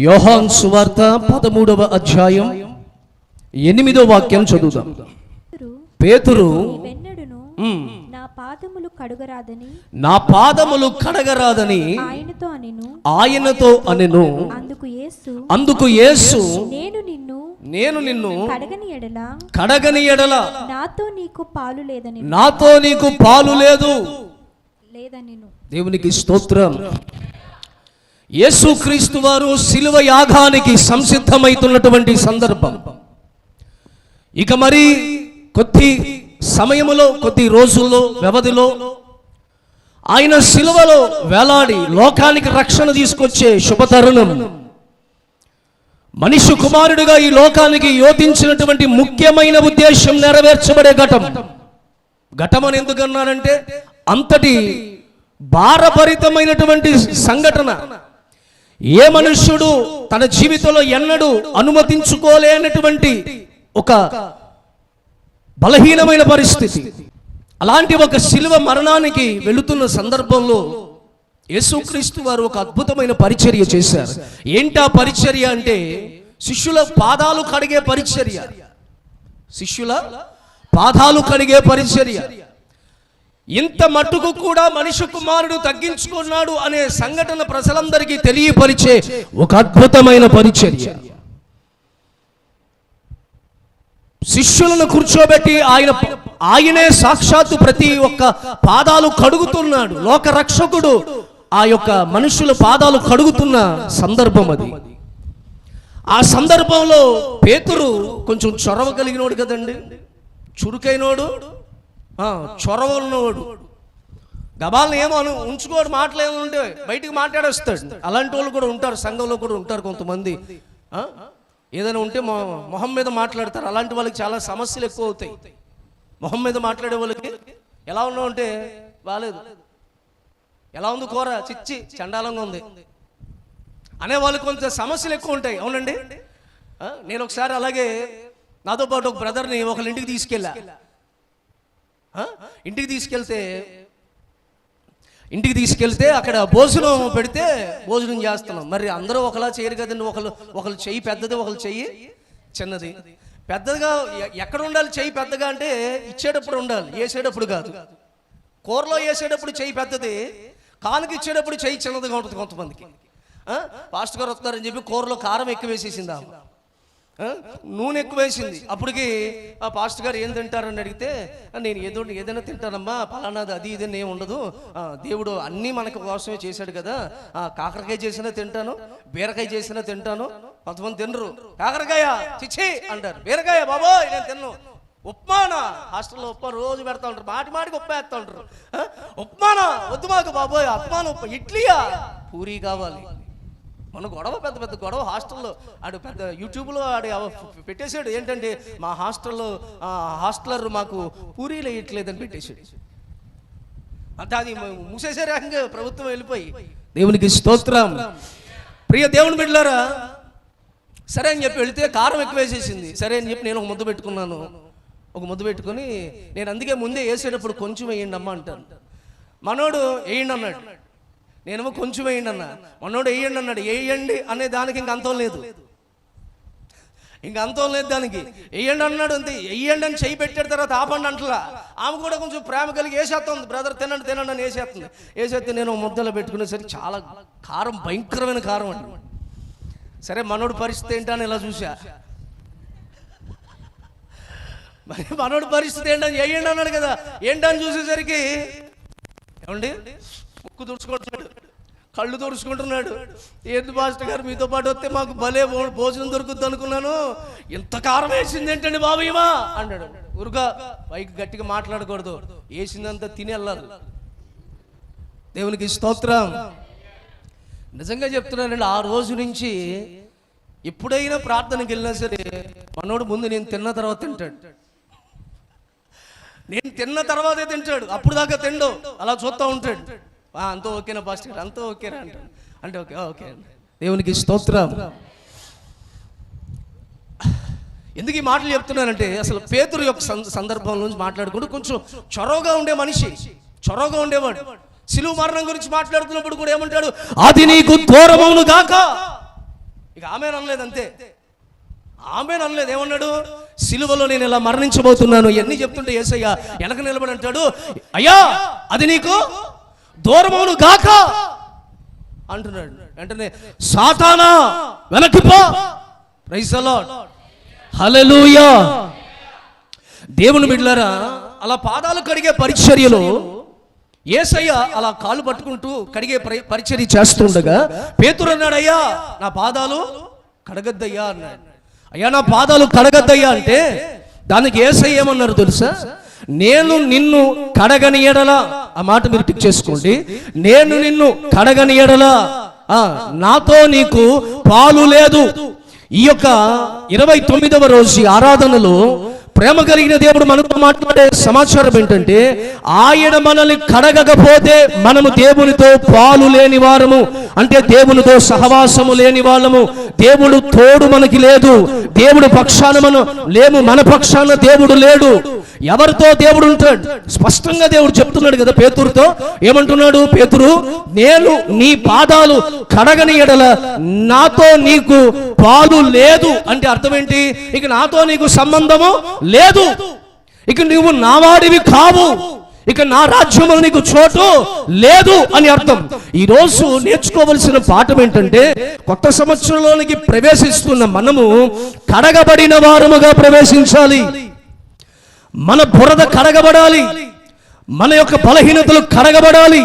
యోహాను సువార్త 13వ అధ్యాయం 8వ వాక్యం చదువుదాం. పేతురు నా పాదములు కడగరాదని ఆయనతో అనెను. అందుకు యేసు నేను నిన్ను కడగని ఎడల నాతో నీకు పాలు లేదు. దేవునికి స్తోత్రం. యేసుక్రీస్తు వారు శిలువ యాగానికి సంసిద్ధమైతున్నటువంటి సందర్భం. ఇక మరి కొద్ది సమయములో, కొద్ది రోజుల్లో వ్యవధిలో ఆయన శిలువలో వేలాడి లోకానికి రక్షణ తీసుకొచ్చే శుభతరుణం. మనిషి కుమారుడిగా ఈ లోకానికి యోధించినటువంటి ముఖ్యమైన ఉద్దేశం నెరవేర్చబడే ఘటం అని ఎందుకన్నారంటే అంతటి భారభరితమైనటువంటి సంఘటన. ఏ మనుష్యుడు తన జీవితంలో ఎన్నడూ అనుమతించుకోలేనటువంటి ఒక బలహీనమైన పరిస్థితి. అలాంటి ఒక శిలువ మరణానికి వెళుతున్న సందర్భంలో యేసుక్రీస్తు వారు ఒక అద్భుతమైన పరిచర్య చేశారు. ఏంటా పరిచర్య అంటే శిష్యుల పాదాలు కడిగే పరిచర్య. శిష్యుల పాదాలు కడిగే పరిచర్య. ఇంత మట్టుకు కూడా మనిషి కుమారుడు తగ్గించుకున్నాడు అనే సంఘటన ప్రజలందరికీ తెలియపరిచే ఒక అద్భుతమైన పరిచర్య. శిష్యులను కూర్చోబెట్టి ఆయనే సాక్షాత్తు ప్రతి ఒక్క పాదాలు కడుగుతున్నాడు. లోక రక్షకుడు ఆ యొక్క మనుషుల పాదాలు కడుగుతున్న సందర్భం అది. ఆ సందర్భంలో పేతురు కొంచెం చొరవ కలిగినోడు కదండి, చురుకైనోడు, చొరవ ఉన్నవాడు. గబాలను ఏమో ఉంచుకోడు, మాటలు ఉంటే బయటికి మాట్లాడేస్తాడు. అలాంటి వాళ్ళు కూడా ఉంటారు, సంఘంలో కూడా ఉంటారు కొంతమంది. ఏదైనా ఉంటే మొహం మీద మాట్లాడతారు. అలాంటి వాళ్ళకి చాలా సమస్యలు ఎక్కువ అవుతాయి. మొహం మీద మాట్లాడే వాళ్ళకి ఎలా ఉన్నావు అంటే బాలేదు, ఎలా ఉంది కూర, చిచ్చి చండాలంగా ఉంది అనే వాళ్ళకి కొంత సమస్యలు ఎక్కువ ఉంటాయి. అవునండి, నేను ఒకసారి అలాగే నాతో పాటు ఒక బ్రదర్ని ఒకళ్ళ ఇంటికి తీసుకెళ్తే అక్కడ భోజనం పెడితే భోజనం చేస్తున్నాం. మరి అందరూ ఒకలా చేయరు కదండి. ఒకళ్ళు చెయ్యి పెద్దది, ఒకళ్ళు చెయ్యి చిన్నది. పెద్దగా ఎక్కడ ఉండాలి? చెయ్యి పెద్దగా అంటే ఇచ్చేటప్పుడు ఉండాలి, వేసేటప్పుడు కాదు. కూరలో వేసేటప్పుడు చెయ్యి పెద్దది, కానుక ఇచ్చేటప్పుడు చెయ్యి చిన్నదిగా ఉంటుంది కొంతమందికి. పాస్టర్ గారు వస్తున్నారని చెప్పి కూరలో కారం ఎక్కువ వేసేసింది, నూనె ఎక్కువ వేసింది. అప్పటికి ఆ పాస్టర్ గారు ఏం తింటారని అడిగితే నేను ఏదైనా తింటానమ్మా, పలానాది అది ఇదని ఏమి ఉండదు, దేవుడు అన్నీ మనకు కోసమే చేశాడు కదా, కాకరకాయ చేసినా తింటాను, బీరకాయ చేసినా తింటాను. కొంతమంది తినరు, కాకరకాయ చిచ్చి అంటారు, బీరకాయ బాబోయ్ నేను తిన్ను. ఉప్మానా, హాస్టల్లో ఉప్మా రోజు పెడతా ఉంటారు, మాటికి ఉప్మా వేస్తూ ఉంటారు. ఉప్మానా వద్దు మాకు బాబోయ్, ఉప్మాను ఇడ్లీయా, పూరీ కావాలి. మన గొడవ, పెద్ద గొడవ హాస్టల్లో. ఆడు పెద్ద యూట్యూబ్లో పెట్టేశాడు, ఏంటంటే మా హాస్టలర్ మాకు పూరీలు వేయట్లేదని పెట్టేశాడు. అంటే అది మూసేసారు ఏకంగా, ప్రభుత్వం వెళ్ళిపోయి. దేవునికి స్తోత్రం. ప్రియ దేవుని బిడ్డలారా, సరే అని చెప్పి వెళితే కారం ఎక్కువ వేసేసింది. సరే అని చెప్పి నేను ఒక ముద్ద పెట్టుకున్నాను. ఒక ముద్ద పెట్టుకుని నేను అందుకే ముందే వేసేటప్పుడు కొంచెం వేయండి అమ్మ అంటాను. మనోడు వేయండి అన్నాడు. నేనేమో కొంచెం వేయండి అన్న, మనోడు వేయండి అన్నాడు. వేయండి అనే దానికి ఇంక అంతం లేదు, ఇంక అంతం లేదు దానికి. వేయండి అన్నాడు అంతే. వేయండి అని చేయి పెట్టాడు, తర్వాత ఆపండి అంటలా. ఆమె కూడా కొంచెం ప్రేమ కలిగి వేసేస్తుంది, బ్రదర్ తినండి తినండి అని వేసేస్తుంది. వేసేస్తే నేను ముద్దలో పెట్టుకునేసరికి చాలా కారం, భయంకరమైన కారం అండి. సరే మనోడు పరిస్థితి ఏంటని ఇలా చూసా. మరి మనోడు పరిస్థితి ఏంటని వేయండి అన్నాడు కదా, ఏంటని చూసేసరికి ఏమండి ముక్కు తుడుచుకుంటున్నాడు, కళ్ళు తుడుచుకుంటున్నాడు. ఏంటి మాస్టర్ గారు మీతో పాటు వస్తే మాకు భలే భోజనం దొరుకుద్ది అనుకున్నాను, ఇంత కారం వేసింది ఏంటండి బాబు ఇవా అన్నాడు. ఊరుగా పైకి గట్టిగా మాట్లాడకూడదు, వేసిందంతా తిని వెళ్ళాలి. దేవునికి స్తోత్రం. నిజంగా చెప్తున్నానండి, ఆ రోజు నుంచి ఎప్పుడైనా ప్రార్థనకి వెళ్ళినా సరే మనోడు ముందు నేను తిన్న తర్వాత తింటాడు, నేను తిన్న తర్వాతే తింటాడు, అప్పుడు దాకా తిండు, అలా చూస్తూ ఉంటాడు. అంతా ఓకేనా పాస్టర్, అంతా ఓకేనా అంటాడు. అంటే ఓకే ఓకే దేవునికి స్తోత్రం. ఎందుకు ఈ మాటలు చెప్తున్నానంటే, అసలు పేతురు యొక్క సందర్భం నుంచి మాట్లాడుకుంటూ కొంచెం చొరవగా ఉండే మనిషి, చొరవగా ఉండేవాడు. సిలువ మరణం గురించి మాట్లాడుతున్నప్పుడు కూడా ఏమంటాడు, అది నీకు దూరమవును గాక. ఇక ఆమెను అనలేదు, అంతే ఆమెను అనలేదు. ఏమన్నాడు, సిలువలో నేను ఇలా మరణించబోతున్నాను ఎన్ని చెప్తుంటే యేసయ్య వెనక నిలబడి అంటాడు, అయ్యా అది నీకు దూరమవును గాక అంటున్నాడు. వెంటనే సాతానా వెనక్కిపో. ప్రైజ్ ది లార్డ్, హల్లెలూయా. దేవుని బిడ్డలారా, అలా పాదాలు కడిగే పరిచర్యలో యేసయ్య అలా కాళ్ళు పట్టుకుంటూ కడిగే పరిచర్య చేస్తుండగా పేతురు అన్నాడు, అయ్యా నా పాదాలు కడగద్దయ్యా అన్నాడు. అయ్యా నా పాదాలు కడగద్దయ్యా అంటే దానికి యేసయ్య ఏమన్నారు తెలుసా, నేను నిన్ను కడగని ఎడలా, ఆ మాట మీరు టిక్ చేసుకోండి, నేను నిన్ను కడగని ఎడలా నాతో నీకు పాలు లేదు. ఈ యొక్క 29వ రోజు ఆరాధనలో ప్రేమ కలిగిన దేవుడు మనతో మాట్లాడే సమాచారం ఏంటంటే, ఆయన మనల్ని కడగకపోతే మనము దేవునితో పాలు లేని వారము, అంటే దేవునితో సహవాసము లేని వాళ్ళము. దేవుడు తోడు మనకి లేదు, దేవుడు పక్షాన మనం లేము, మన పక్షాన దేవుడు లేడు. ఎవరితో దేవుడు ఉంటాడు? స్పష్టంగా దేవుడు చెప్తున్నాడు కదా పేతురుతో. ఏమంటున్నాడు పేతురు, నేను నీ పాదాలు కడగని ఎడల నాతో నీకు పాలు లేదు. అంటే అర్థం ఏంటి? ఇక నాతో నీకు సంబంధము లేదు, ఇక నువ్వు నా వాడివి కావు, ఇక నా రాజ్యంలో నీకు చోటు లేదు అని అర్థం. ఈ రోజు నేర్చుకోవలసిన పాఠం ఏంటంటే, కొత్త సంవత్సరంలోనికి ప్రవేశిస్తున్న మనము కడగబడిన వారముగా ప్రవేశించాలి. మన బురద కడగబడాలి, మన యొక్క బలహీనతలు కడగబడాలి.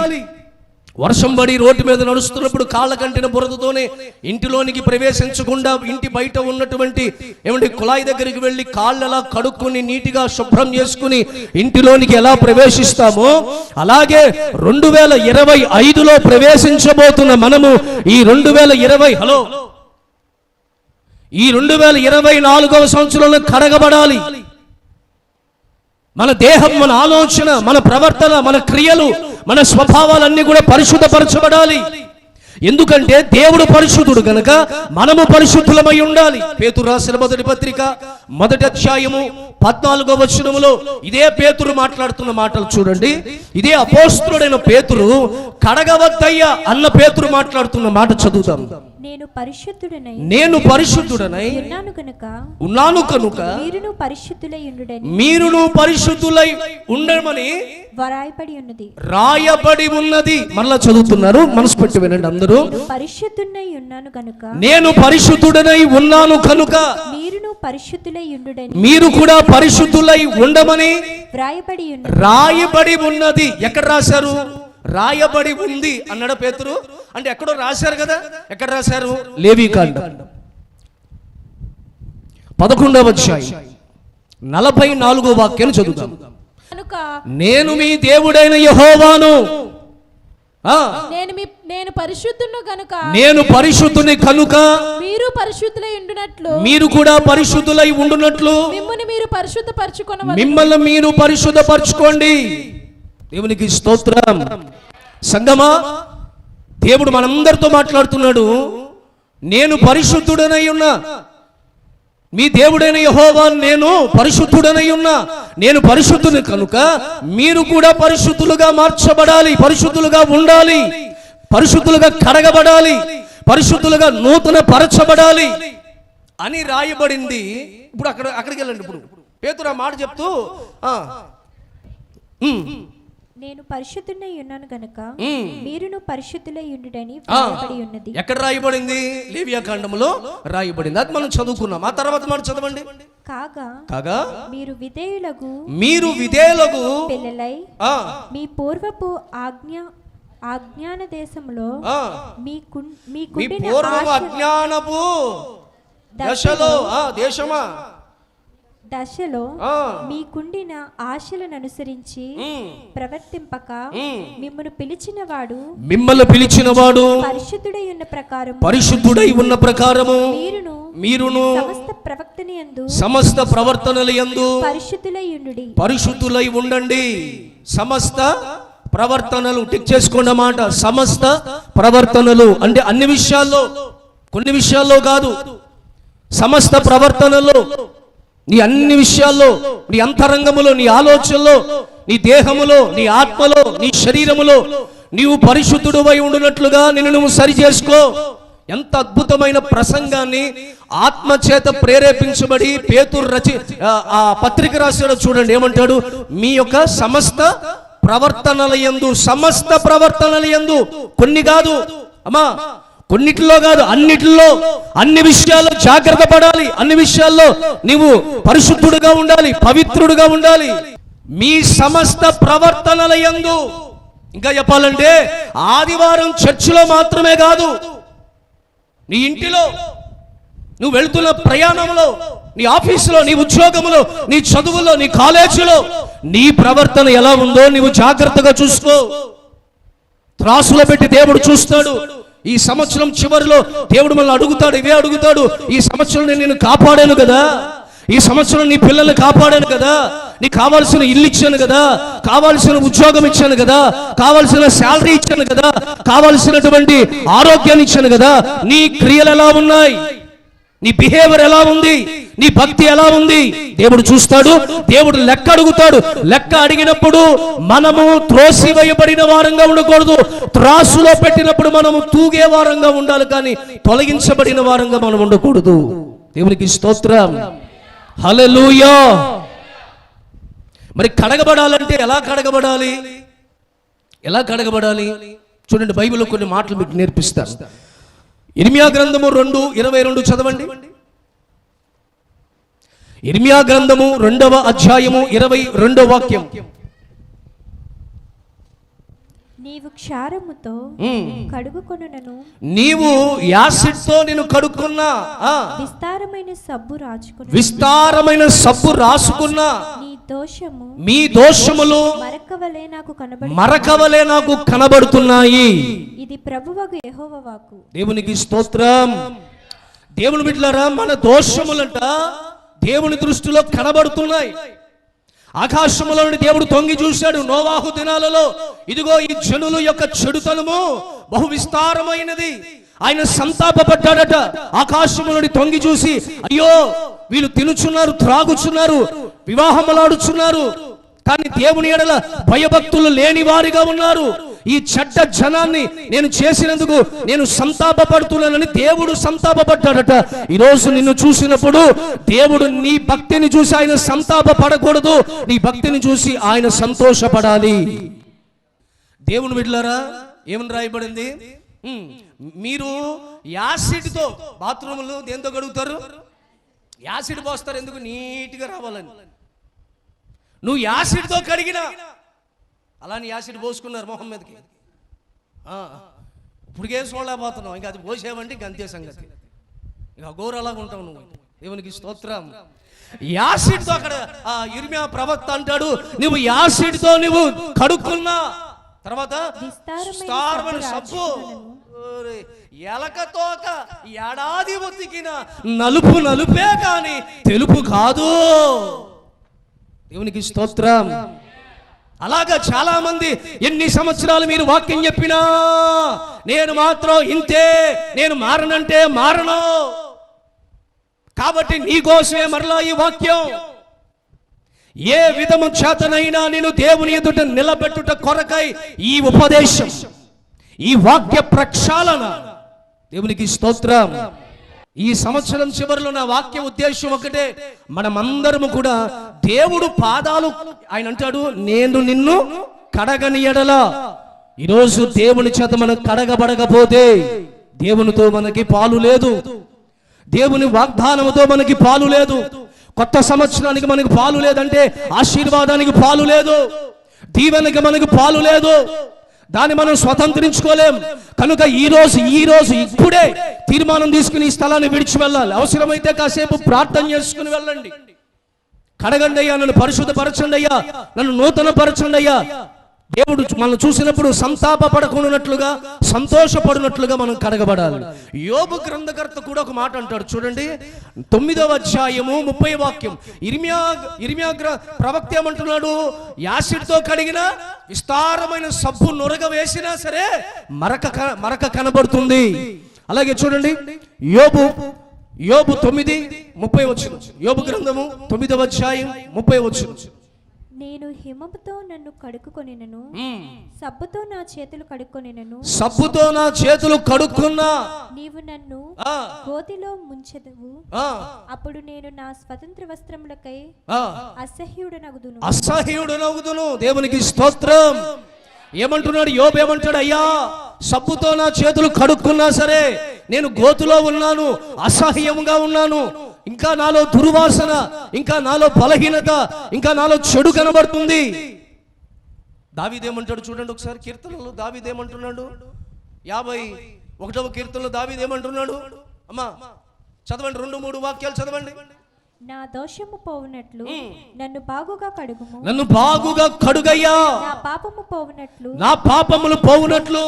వర్షం పడి రోడ్డు మీద నడుస్తున్నప్పుడు కాళ్ళ కంటిన బురదతోనే ఇంటిలోనికి ప్రవేశించకుండా ఇంటి బయట ఉన్నటువంటి ఏమంటే కుళాయి దగ్గరికి వెళ్ళి కాళ్ళు ఎలా కడుక్కొని నీటిగా శుభ్రం చేసుకుని ఇంటిలోనికి ఎలా ప్రవేశిస్తామో, అలాగే 2025లో ప్రవేశించబోతున్న మనము ఈ 2024వ సంవత్సరంలో కడగబడాలి. మన దేహం, మన ఆలోచన, మన ప్రవర్తన, మన క్రియలు, మన స్వభావాలన్నీ కూడా పరిశుద్ధపరచబడాలి. ఎందుకంటే దేవుడు పరిశుద్ధుడు గనక మనము పరిశుద్ధులమై ఉండాలి. పేతురు రాసిన మొదటి పత్రిక 1వ అధ్యాయము 14వ వచనములో ఇదే పేతురు మాట్లాడుతున్న మాటలు చూడండి. ఇదే అపోస్తలుడైన పేతురు కడగవద్దయ్యా అన్న పేతురు మాట్లాడుతున్న మాట చదువుతాం. నేను పరిశుద్ధుడనై ఉన్నాను కనుక మీరును పరిశుద్ధులై ఉండమని రాయబడి ఉన్నది. మళ్ళా చదువుతున్నారు, మనసు పెట్టి వినండి అందరూ. నేను పరిశుద్ధుడనై ఉన్నాను కనుక మీరు కూడా పరిశుద్ధులై ఉండమని రాయబడి ఉన్నది. ఎక్కడ రాశారు? రాయబడి ఉంది అన్నాడు పేతురు. అంటే ఎక్కడో రాశారు కదా, ఎక్కడ రాశారు? లేవీకాండం 11వ అధ్యాయం 44వ వాక్యం చదువుతాం. నేను మీ దేవుడైన యెహోవాను, నేను పరిశుద్ధుని కనుక మీరు పరిశుద్ధులై ఉండునట్లు మీరు కూడా పరిశుద్ధులై ఉండునట్లు మిమ్మల్ని మీరు పరిశుద్ధపరచుకోండి. దేవునికి స్తోత్రం. సంగమా, దేవుడు మనందరితో మాట్లాడుతున్నాడు. నేను పరిశుద్ధుడనై ఉన్నా, మీ దేవుడైన యెహోవా నేను పరిశుద్ధుడనై ఉన్నా, నేను పరిశుద్ధుని కనుక మీరు కూడా పరిశుద్ధులుగా మార్చబడాలి, పరిశుద్ధులుగా ఉండాలి. పరిశుద్ధులుగా కడగబడాలి, పరిశుద్ధులుగా నూతన పరచబడాలి అని రాయబడింది. ఇప్పుడు అక్కడికి వెళ్ళండి. ఇప్పుడు పేతురు ఆ మాట చెప్తూ నేను పరిశుద్ధుడై ఉన్నాను గనుక మీరును పరిశుద్ధులై ఉండుడని రాయబడి ఉన్నది. ఎక్కడ రాయబడింది? లేవియా కాండములో రాయబడింది. అది మనం చదువుకున్నాం. ఆ తర్వాత మనం చదవండి. కాగా మీరు విధేయులకు పిల్లలై మీ పూర్వపు అజ్ఞాన దేశంలో మీ పూర్వపు అజ్ఞానపు దశలో మీకుండిన ఆశలను అనుసరించి ప్రవర్తింపక మిమ్మల్ని పిలిచిన వాడు పరిశుద్ధుడై ఉన్న ప్రకారము మీరును సమస్త ప్రవర్తనల యందు పరిశుద్ధులై ఉండండి. సమస్త ప్రవర్తనలు టిక్ చేసుకోండి మాట. సమస్త ప్రవర్తనలు అంటే అన్ని విషయాల్లో, కొన్ని విషయాల్లో కాదు. సమస్త ప్రవర్తనలో, నీ అన్ని విషయాల్లో, నీ అంతరంగములో, నీ ఆలోచనలో, నీ దేహములో, నీ ఆత్మలో, నీ శరీరములో నీవు పరిశుద్ధుడువై ఉండునట్లుగా నిన్ను నువ్వు సరి చేసుకో. ఎంత అద్భుతమైన ప్రసంగాన్ని ఆత్మచేత ప్రేరేపించబడి పేతురు ఆ పత్రిక రాశాడో చూడండి. ఏమంటాడు? మీ యొక్క సమస్త ప్రవర్తనల యందు, సమస్త ప్రవర్తనల యందు, కొన్ని కాదు అమ్మా, కొన్నిటిలో కాదు, అన్నిటిలో, అన్ని విషయాల్లో జాగ్రత్త పడాలి. అన్ని విషయాల్లో నీవు పరిశుద్ధుడుగా ఉండాలి, పవిత్రుడుగా ఉండాలి. మీ సమస్త ప్రవర్తనల యందు, ఇంకా చెప్పాలంటే ఆదివారం చర్చిలో మాత్రమే కాదు, నీ ఇంటిలో, నువ్వు వెళ్తున్న ప్రయాణంలో, నీ ఆఫీసులో, నీ ఉద్యోగంలో, నీ చదువులో, నీ కాలేజీలో నీ ప్రవర్తన ఎలా ఉందో నీవు జాగ్రత్తగా చూసుకో. త్రాసులో పెట్టి దేవుడు చూస్తాడు. ఈ సంవత్సరం చివరిలో దేవుడు మనల్ని అడుగుతాడు, ఇవే అడుగుతాడు. ఈ సంవత్సరం నేను నిన్ను కాపాడాను కదా, ఈ సంవత్సరం నీ పిల్లల్ని కాపాడాను కదా, నీకు కావాల్సిన ఇల్లు ఇచ్చాను కదా, కావాల్సిన ఉద్యోగం ఇచ్చాను కదా, కావాల్సిన శాలరీ ఇచ్చాను కదా, కావాల్సినటువంటి ఆరోగ్యాన్ని ఇచ్చాను కదా. నీ క్రియలు ఎలా ఉన్నాయి, నీ బిహేవియర్ ఎలా ఉంది, నీ భక్తి ఎలా ఉంది దేవుడు చూస్తాడు. దేవుడు లెక్క అడుగుతాడు. లెక్క అడిగినప్పుడు మనము త్రోసివేయబడిన వారంగా ఉండకూడదు. త్రాసులో పెట్టినప్పుడు మనము తూగే వారంగా ఉండాలి, కానీ తొలగించబడిన వారంగా మనం ఉండకూడదు. దేవునికి స్తోత్రం, హల్లెలూయా. మరి కడగబడాలంటే ఎలా కడగబడాలి? ఎలా కడగబడాలి చూడండి. బైబిల్లో కొన్ని మాటలు మీకు నేర్పిస్తాను. ఇర్మియా గ్రంథము 2:22 చదవండి. ఇర్మియా గ్రంథము 2వ అధ్యాయము 22వ వాక్యం. నీవు క్షారముతో కడుగుకొనునను, నీవు యాసిడ్తో నేను కడుక్కున్నా, విస్తారమైన సబ్బు రాసుకున్నా, మీ దోషములు మరకవలే నాకు కనబడుతున్నాయి. ఇది ప్రభువగు యెహోవా వాక్కు. దేవునికి స్తోత్రం. దేవుని బిడ్డలారా, మన దోషములంట దేవుని దృష్టిలో కనబడుతున్నాయి. ఆకాశములో నుండి దేవుడు తొంగి చూశాడు నోవాహు దినాలలో. ఇదిగో ఈ జనుల యొక్క చెడుతనము బహు విస్తారమైనది. ఆయన సంతాపపడ్డాడట. ఆకాశము నుండి తొంగి చూసి, అయ్యో వీళ్ళు తినుచున్నారు, త్రాగుచున్నారు, వివాహములాడుచున్నారు, కానీ దేవుని ఎడల భయభక్తులు లేని వారిగా ఉన్నారు. ఈ చెడ్డ జనాన్ని నేను చేసినందుకు నేను సంతాపపడుతున్నానని దేవుడు సంతాపపడ్డాడట. ఈరోజు నిన్ను చూసినప్పుడు దేవుడు నీ భక్తిని చూసి ఆయన సంతాపపడకూడదు, నీ భక్తిని చూసి ఆయన సంతోషపడాలి. దేవుని బిడ్డలారా, ఏమని రాయబడింది? మీరు యాసిడ్తో బాత్రూములు దేంతో కడుగుతారు? యాసిడ్ పోస్తారు. ఎందుకు? నీట్గా రావాలని. నువ్వు యాసిడ్తో కడిగినా అలాని యాసిడ్ పోసుకున్నారు మొహం మీదకి. ఇప్పుడుకే చూడలేకపోతున్నావు, ఇంకా అది పోసేవంటే ఇంక అంతే సంగతి. ఇక ఘోరలాగా ఉంటావు నువ్వు. దేవునికి స్తోత్రం. యాసిడ్తో అక్కడ ఇర్మియా ప్రవక్త అంటాడు, నువ్వు యాసిడ్తో నువ్వు కడుక్కున్నా, తర్వాత విస్తారమైన సబ్బు, ఎలకతోక ఏడాది ఉతికిన నలుపు నలుపే కానీ తెలుపు కాదు. దేవునికి స్తోత్రం. అలాగా చాలా మంది ఎన్ని సంవత్సరాలు మీరు వాక్యం చెప్పినా నేను మాత్రం ఇంతే, నేను మారనంటే మారను. కాబట్టి నీకోసమే మరలా ఈ వాక్యం. ఏ విధము చేతనైనా నేను దేవుని ఎదుట నిలబెట్టుట కొరకై ఈ ఉపదేశం, ఈ వాక్య ప్రక్షాళన దేవునికి స్తోత్రం. ఈ సంవత్సరం చివరిలో నా వాక్య ఉద్దేశం ఒకటే, మనమందరము కూడా దేవుడు పాదాలు, ఆయన అంటాడు నేను నిన్ను కడగని ఎడల. ఈరోజు దేవుని చేత మనం కడగబడకపోతే దేవునితో మనకి పాలు లేదు, దేవుని వాగ్దానముతో మనకి పాలు లేదు, కొత్త సంవత్సరానికి మనకి పాలు లేదంటే ఆశీర్వాదానికి పాలు లేదు, దీవెనకి మనకి పాలు లేదు, దాన్ని మనం స్వతంత్రించుకోలేం. కనుక ఈ రోజు ఇప్పుడే తీర్మానం తీసుకుని ఈ స్థలాన్ని విడిచి వెళ్ళాలి. అవసరమైతే కాసేపు ప్రార్థన చేసుకుని వెళ్ళండి. కడగండి అయ్యా, నన్ను పరిశుద్ధపరచండి అయ్యా, నన్ను నూతన పరచండి అయ్యా. దేవుడు మనం చూసినప్పుడు సంతాపపడకున్నట్లుగా సంతోషపడినట్లుగా మనం కడగబడాలి. యోబు గ్రంథకర్త కూడా ఒక మాట అంటాడు చూడండి, 9వ అధ్యాయము 30వ వాక్యం. ఇర్మియా ప్రవక్త ఏమంటున్నాడు, యాసిడ్తో కడిగిన విస్తారమైన సబ్బు నొరగ వేసినా సరే మరక కనబడుతుంది. అలాగే చూడండి యోబు 9:30 యోబు గ్రంథము 9వ అధ్యాయం 30 నేను హిమముతో నన్ను కడుక్కుకొనినను, సబ్బుతో నా చేతులు కడుక్కొనినను, సబ్బుతో నా చేతులు కడుక్కున్నా, నీవు నన్ను గోతిలో ముంచెదవు, అప్పుడు నేను నా స్వతంత్ర వస్త్రములకై అసహ్యుడనగుదును. దేవునికి స్తోత్రం. ఏమంటున్నాడు యోబు? ఏమంటాడు? అయ్యా, సబ్బుతో నా చేతులు కడుక్కున్నా సరే నేను గోతులో ఉన్నాను, అసహ్యంగా ఉన్నాను, ఇంకా నాలో దుర్వాసన, ఇంకా నాలో బలహీనత, ఇంకా నాలో చెడు కనబడుతుంది. దావీదేమంటాడు చూడండి ఒకసారి కీర్తనలో. దావీదేమంటున్నాడు 51వ కీర్తనలో దావీదేమంటున్నాడు? అమ్మా చదవండి, 2-3 వాక్యాలు చదవండి. నా దోషము పోవునట్లు నన్ను బాగుగా కడుగుము, నన్ను బాగుగా కడుగయ్యా, నా పాపము పోవునట్లు నా పాపములు పోవునట్లు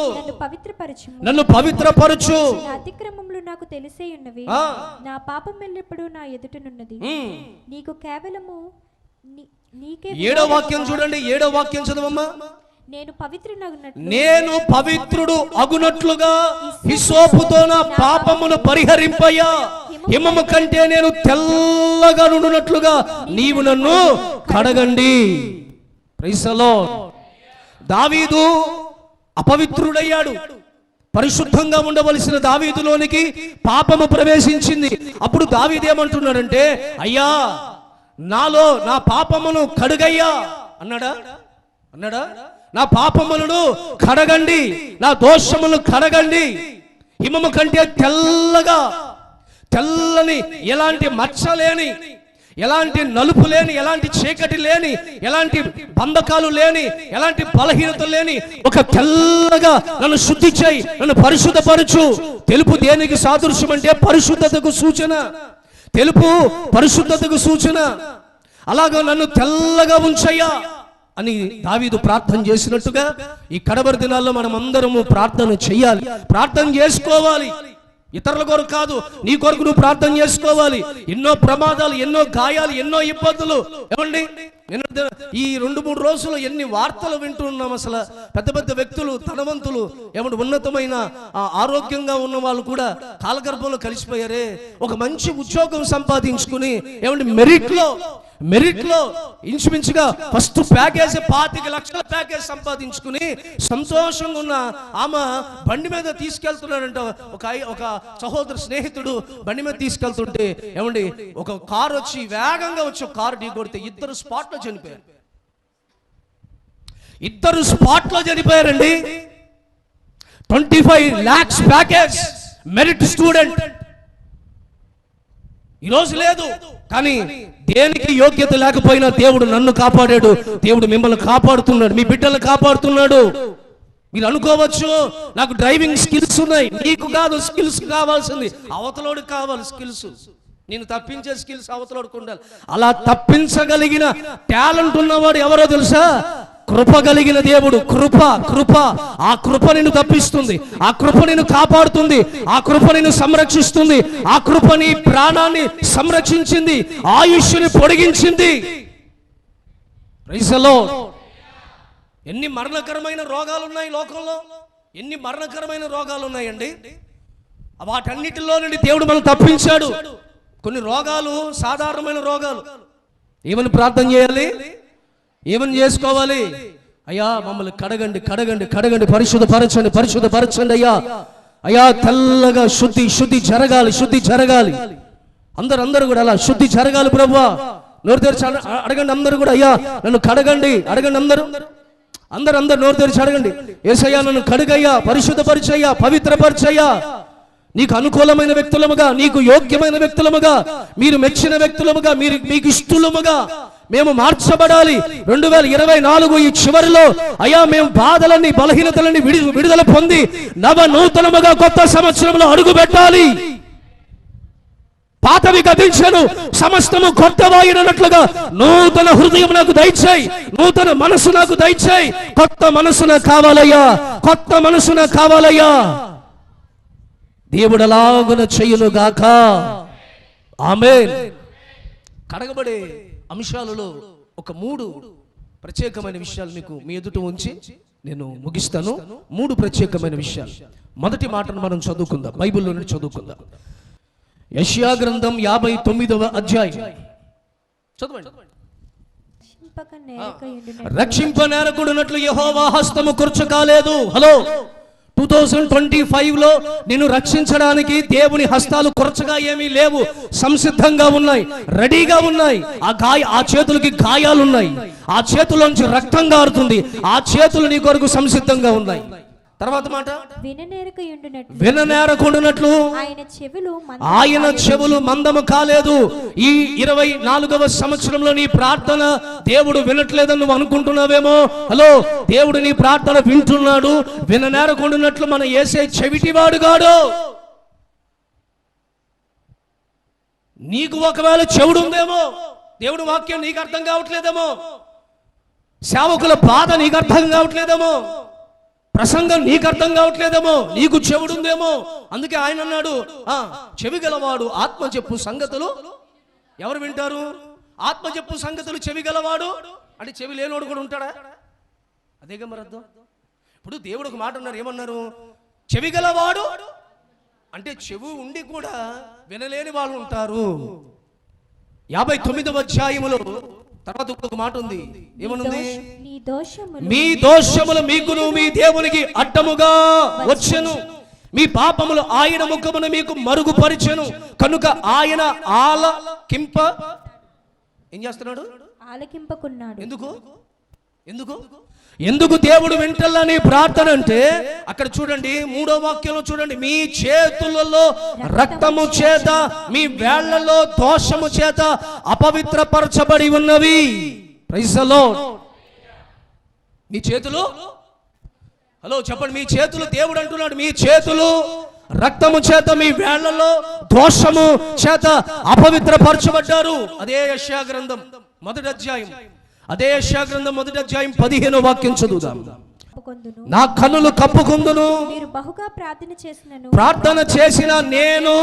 నన్ను పవిత్రపరచు. నా అతిక్రమములు నాకు తెలిసే ఉన్నవి, నా పాపం ఎల్లప్పుడూ నా ఎదుటనున్నది. నీకు కేవలము నీకే. 7వ వాక్యం చూడండి, 7వ వాక్యం చదవమ్మా. నేను పవిత్రుడు అగునట్లుగా హిస్సోపుతో నా పాపమును పరిహరింపయ్యా, హిమము కంటే నేను తెల్లగా నుండునట్లుగా నీవు నన్ను కడగండి. Praise the lord. దావీదు అపవిత్రుడయ్యాడు. పరిశుద్ధంగా ఉండవలసిన దావీదులోనికి పాపము ప్రవేశించింది. అప్పుడు దావీదు ఏమంటున్నాడంటే, అయ్యా నాలో నా పాపమును కడుగయ్యా అన్నాడా? నా పాపములను కడగండి, నా దోషములను కడగండి, హిమము కంటే తెల్లని, ఎలాంటి మచ్చ లేని, ఎలాంటి నలుపు లేని, ఎలాంటి చీకటి లేని, ఎలాంటి బంధకాలు లేని, ఎలాంటి బలహీనత లేని ఒక తెల్లగా నన్ను శుద్ధి చేయి, నన్ను పరిశుద్ధపరచు. తెలుపు దేనికి సాదృశ్యం అంటే పరిశుద్ధతకు సూచన. తెలుపు పరిశుద్ధతకు సూచన. అలాగా నన్ను తెల్లగా ఉంచయ్యా అని దావీదు ప్రార్థన చేసినట్టుగా ఈ కడవరి దినాల్లో మనం అందరము ప్రార్థన చేయాలి, ప్రార్థన చేసుకోవాలి. ఇతరుల కొరకు కాదు, నీ కొరకు నువ్వు ప్రార్థన చేసుకోవాలి. ఎన్నో ప్రమాదాలు, ఎన్నో గాయాలు, ఎన్నో ఇబ్బందులు. ఏమండి ఈ 2-3 రోజులు ఎన్ని వార్తలు వింటున్నాం. అసలు పెద్ద పెద్ద వ్యక్తులు, ధనవంతులు, ఏమంటే ఉన్నతమైన ఆరోగ్యంగా ఉన్న వాళ్ళు కూడా కాలగర్భంలో కలిసిపోయారే. ఒక మంచి ఉద్యోగం సంపాదించుకుని ఏమంటే మెరిట్ లో ఇంచుమించుగా ఫస్ట్ ప్యాకేజ్ 25 లక్షల ప్యాకేజ్ సంపాదించుకుని సంతోషంగా ఉన్న ఆమె బండి మీద తీసుకెళ్తున్నాడంట. ఒక సహోదర స్నేహితుడు బండి మీద తీసుకెళ్తుంటే ఏమండి ఒక కారు వచ్చి వేగంగా వచ్చి ఒక కారు ఢీ కొడితే 2 స్పాట్లో చనిపోయారు. 2 స్పాట్లో చనిపోయారండి. 25 lakhs ప్యాకేజ్, మెరిట్ స్టూడెంట్. ఈరోజు లేదు, కానీ దేనికి యోగ్యత లేకపోయినా దేవుడు నన్ను కాపాడాడు, దేవుడు మిమ్మల్ని కాపాడుతున్నాడు, మీ బిడ్డలు కాపాడుతున్నాడు. మీరు అనుకోవచ్చు నాకు డ్రైవింగ్ స్కిల్స్ ఉన్నాయి. నీకు కాదు స్కిల్స్ కావాల్సింది, అవతలోడికి కావాలి స్కిల్స్. నేను తప్పించే స్కిల్స్ అవతలోడికి ఉండాలి. అలా తప్పించగలిగిన టాలెంట్ ఉన్నవాడు ఎవరో తెలుసా? కృప కలిగిన దేవుడు. కృప ఆ కృప నిన్ను తప్పిస్తుంది, ఆ కృప నిన్ను కాపాడుతుంది, ఆ కృప నిన్ను సంరక్షిస్తుంది, ఆ కృప నీ ప్రాణాన్ని సంరక్షించింది, ఆయుష్ని పొడిగించింది. Praise the lord. ఎన్ని మరణకరమైన రోగాలు ఉన్నాయి లోకంలో, ఎన్ని మరణకరమైన రోగాలు ఉన్నాయండి. వాటన్నిటిలో నుండి దేవుడు మనం తప్పించాడు. కొన్ని రోగాలు సాధారణమైన రోగాలు. ఏమని ప్రార్థన చేయాలి, ఏమని చేసుకోవాలి? అయ్యా మమ్మల్ని కడగండి కడగండి కడగండి, పరిశుద్ధపరచండి పరిశుద్ధపరచండి అయ్యా. అయ్యా తెల్లగా శుద్ధి జరగాలి, శుద్ధి జరగాలి. అందరూ కూడా అలా శుద్ధి జరగాలి ప్రభువా. నోరు తెరిచి అడగండి అందరూ కూడా, అయ్యా నన్ను కడగండి. అడగండి అందరూ నోరు తెరిచి అడగండి. యేసయ్యా నన్ను కడుగయ్యా, పరిశుద్ధపరిచయ్యా, పవిత్రపరిచయ్యా. నీకు అనుకూలమైన వ్యక్తులముగా, నీకు యోగ్యమైన వ్యక్తులముగా, మీరు మెచ్చిన వ్యక్తులముగా, మీకు ఇష్టలముగా మేము మార్చబడాలి. 2024 ఈ చివరిలో అయ్యా మేము బాధలన్నీ బలహీనతలన్నీ విడుదల పొంది నూతనముగా కొత్త సంవత్సరంలో అడుగు పెట్టాలి. పాతవి గతించను, సమస్తము కొత్తవాయినట్లుగా నూతన హృదయం నాకు దయచేయి, నూతన మనసు నాకు దయచేయి. కొత్త మనసు నాకు కావాలయ్యా, కొత్త మనసు నాకు కావాలయ్యా. దేవుడు అలాగున చెయ్యును గాక. ఆమేన్. కడగబడే అంశాలలో ఒక 3 ప్రత్యేకమైన విషయాలు మీకు మీ ఎదుట ఉంచి నేను ముగిస్తాను. 3 ప్రత్యేకమైన విషయాలు. మొదటి మాటను మనం చదువుకుందాం, బైబిల్లో నుండి చదువుకుందాం. యెషయా గ్రంథం 59వ అధ్యాయం చదవండి. రక్షింపనేరకుడునట్లు యెహోవా హస్తము కుర్చ కాలేదు. హలో, 2025లో నిన్ను రక్షించడానికి దేవుని హస్తాలు కొరచగా ఏమీ లేవు, సంసిద్ధంగా ఉన్నాయి, రెడీగా ఉన్నాయి. ఆ చేతులకి గాయాలున్నాయి, ఆ చేతుల్లోంచి రక్తం గారుతుంది, ఆ చేతులు నీ కొరకు సంసిద్ధంగా ఉన్నాయి. తర్వాత మాట, విననేరకుండునట్లు ఆయన చెవులు మందము కాలేదు. ఈ 24వ సంవత్సరంలో నీ ప్రార్థన దేవుడు వినట్లేదని నువ్వు అనుకుంటున్నావేమో. హలో, దేవుడు నీ ప్రార్థన వింటున్నాడు. విననేరకుండునట్లు మన యేసే చెవిటివాడుగాడు. నీకు ఒకవేళ చెవుడు ఉందేమో, దేవుడు వాక్యం నీకు అర్థం కావట్లేదేమో, సేవకుల బాధ నీకు అర్థం కావట్లేదేమో, ప్రసంగం నీకు అర్థం కావట్లేదేమో, నీకు చెవుడుందేమో. అందుకే ఆయన అన్నాడు, చెవి గలవాడు ఆత్మ చెప్పు సంగతులు ఎవరు వింటారు? ఆత్మ చెప్పు సంగతులు చెవి గలవాడు అంటే చెవి లేనోడు కూడా ఉంటాడా? అదేగా మరి అర్థం. ఇప్పుడు దేవుడు ఒక మాట అన్నారు, ఏమన్నారు? చెవి గలవాడు అంటే చెవి ఉండి కూడా వినలేని వాళ్ళు ఉంటారు. 59వ అధ్యాయములో తర్వాత ఇంకొక మాట ఉంది, ఏమనుంది? మీ దోషములు మీకును మీ దేవునికి అడ్డముగా వచ్చెను, మీ పాపములు ఆయన ముఖమును మీకు మరుగుపరిచెను కనుక ఆయన ఏం చేస్తున్నాడు? ఆలకింపకున్నాడు. ఎందుకు దేవుడు వింటల్లని ప్రార్థన అంటే అక్కడ చూడండి, 3వ వాక్యంలో చూడండి, మీ చేతులలో రక్తము చేత మీ వేళ్లలో దోషము చేత అపవిత్రపరచబడి ఉన్నవి. Praise the lord. మీ చేతులు, హలో చెప్పండి, మీ చేతులు, దేవుడు అంటున్నాడు మీ చేతులు రక్తము చేత మీ వేళ్లలో దోషము చేత అపవిత్రపరచబడ్డారు. అదే యెషయా గ్రంథం 1వ అధ్యాయం, అదే యెషయా గ్రంథం 1వ అధ్యాయం 15వ వాక్యం చదువుదాం. నా కన్నులు కప్పుకుందును, మీరు బహుగా ప్రార్థన చేసిన నేను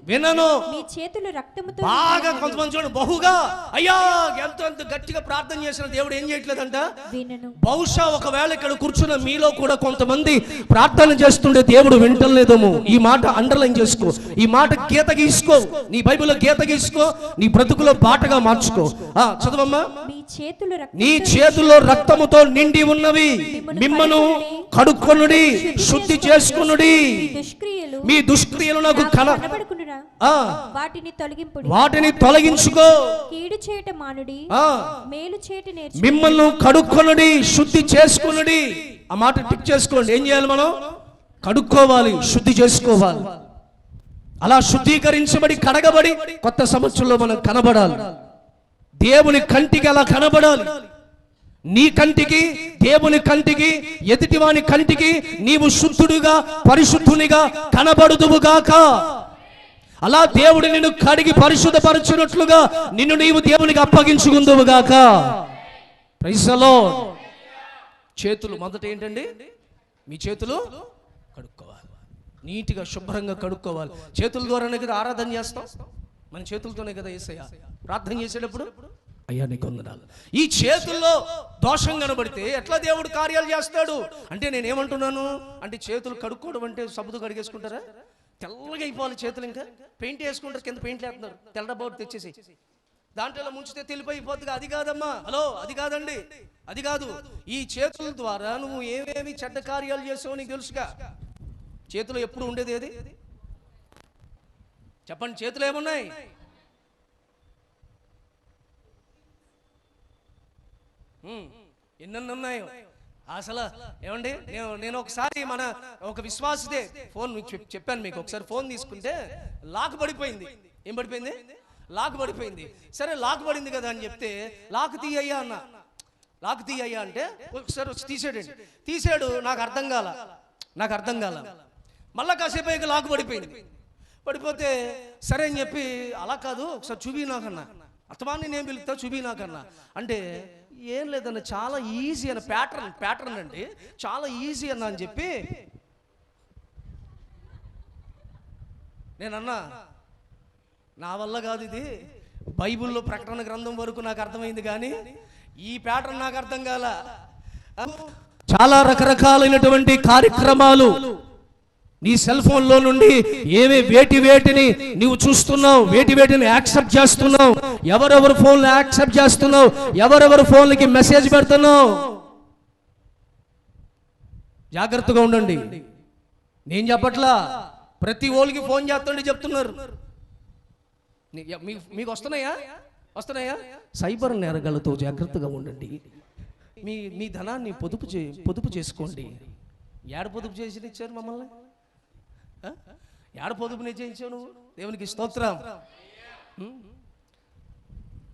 వినను. మీ చేతులు రక్తముతో బాగా కొంతమంది చూడండి, బహుగా అయ్యా ఎంత గట్టిగా ప్రార్థన చేసిన దేవుడు ఏం చేయట్లేదంట, వినను. బహుశా ఒకవేళ ఇక్కడ కూర్చున్న మీలో కూడా కొంతమంది ప్రార్థన చేస్తుండే దేవుడు వింటలేదేమో. ఈ మాట అండర్లైన్ చేసుకో, ఈ మాట గీత గీసుకో, నీ బైబిల్లో గీత గీసుకో, నీ బ్రతుకులో బాటగా మార్చుకో. చదవమ్మా. నీ చేతుల్లో రక్తముతో నిండి ఉన్నవి, మిమ్మను కడుక్కొనుడి, శుద్ధి చేసుకొనుడి, మీ దుష్క్రియలు నాకు వాటిని తొలగించుకో, కీడు చేయట మానుడి, మేలు చేయట నేర్చుకోండి, మిమ్మల్ని కడుక్కొనుడి, శుద్ధి చేసుకొనుడి. ఆ మాట టిక్ చేసుకోండి. ఏం చేయాలి? మనం కడుక్కోవాలి, శుద్ధి చేసుకోవాలి. అలా శుద్ధీకరించబడి కడగబడి కొత్త సంవత్సరంలో మనం కనబడాలి. దేవుని కంటికి అలా కనబడాలి. నీ కంటికి, దేవుని కంటికి, ఎదుటివాని కంటికి నీవు శుద్ధుడుగా పరిశుద్ధునిగా కనబడుదువుగాక. అలా దేవుడు నిన్ను కడిగి పరిశుద్ధపరచునట్లుగా నిన్ను నీవు దేవునికి అప్పగించుకుందువుగాక. Praise the lord. చేతులు మొదట ఏంటండి? మీ చేతులు కడుక్కోవాలి, నీట్గా శుభ్రంగా కడుక్కోవాలి. చేతుల ద్వారానే కదా ఆరాధన చేస్తాం, మన చేతులతోనే కదా యేసయ్య ప్రార్థన చేసేటప్పుడు అయ్యా నీకు వందనాలు. ఈ చేతుల్లో దోషం కనబడితే ఎట్లా దేవుడు కార్యాలు చేస్తాడు అంటే, నేనేమంటున్నాను అంటే, చేతులు కడుక్కోవడం అంటే సబ్బుతో కడిగేసుకుంటారా? తెల్లగా అయిపోవాలి చేతులు. ఇంకా పెయింట్ వేసుకుంటారు, కింద పెయింట్ వేస్తున్నారు, తెల్ల డబ్బా తెచ్చేసి దాంట్లో ముంచితే తెలిపోయిపోతుంది. అది కాదమ్మా, హలో, అది కాదండి, అది కాదు. ఈ చేతుల ద్వారా నువ్వు ఏమేమి చెడ్డ కార్యాలు చేసావో నీకు తెలుసుగా. చేతిలో ఎప్పుడు ఉండేది ఏది చెప్పండి? చేతులు ఏమున్నాయి? ఎన్నెన్ని ఉన్నాయో అసలు. ఏమండి, నేను ఒకసారి మన ఒక విశ్వాసదే ఫోన్ చెప్పాను మీకు. ఒకసారి ఫోన్ తీసుకుంటే లాక్ పడిపోయింది. ఏం పడిపోయింది? లాక్ పడిపోయింది. సరే లాక్ పడింది కదా అని చెప్తే లాక్ తీయ్యా అన్న. లాక్ తీయ్యా అంటే ఒకసారి వచ్చి తీసాడు. నాకు అర్థం కాల. మళ్ళా కాసేపు అయ్యాక లాక్ పడిపోతే సరే అని చెప్పి, అలా కాదు ఒకసారి చూపి నాకన్నా, అర్థమాన్ని నేను పిలుస్తా, చూపి నాకన్నా అంటే, ఏం లేదన్న, చాలా ఈజీ అన్న, ప్యాటర్న్ అండి, చాలా ఈజీ అన్న అని చెప్పి నేనన్నా, నా వల్ల కాదు ఇది. బైబిల్లో ప్రకటన గ్రంథం వరకు నాకు అర్థమైంది, కానీ ఈ ప్యాటర్న్ నాకు అర్థం కాల. చాలా రకరకాలైనటువంటి కార్యక్రమాలు నీ సెల్ ఫోన్లో నుండి వేటిని నీవు చూస్తున్నావు, వేటిని యాక్సెప్ట్ చేస్తున్నావు, ఎవరెవరు ఫోన్లు యాక్సెప్ట్ చేస్తున్నావు, ఎవరెవరు ఫోన్లకి మెసేజ్ పెడుతున్నావు. జాగ్రత్తగా ఉండండి. నేను చెప్పట్లా, ప్రతి ఓళ్ళకి ఫోన్ చేస్తుండే చెప్తున్నారు. మీకు వస్తున్నాయా? సైబర్ నేరగాళ్ళతో జాగ్రత్తగా ఉండండి. మీ ధనాన్ని పొదుపు చేసుకోండి. ఏడ పొదుపు చేసి ఇచ్చారు మమ్మల్ని? ఏడ పొదుపు నిశ్చయించావు నువ్వు? దేవునికి స్తోత్రం.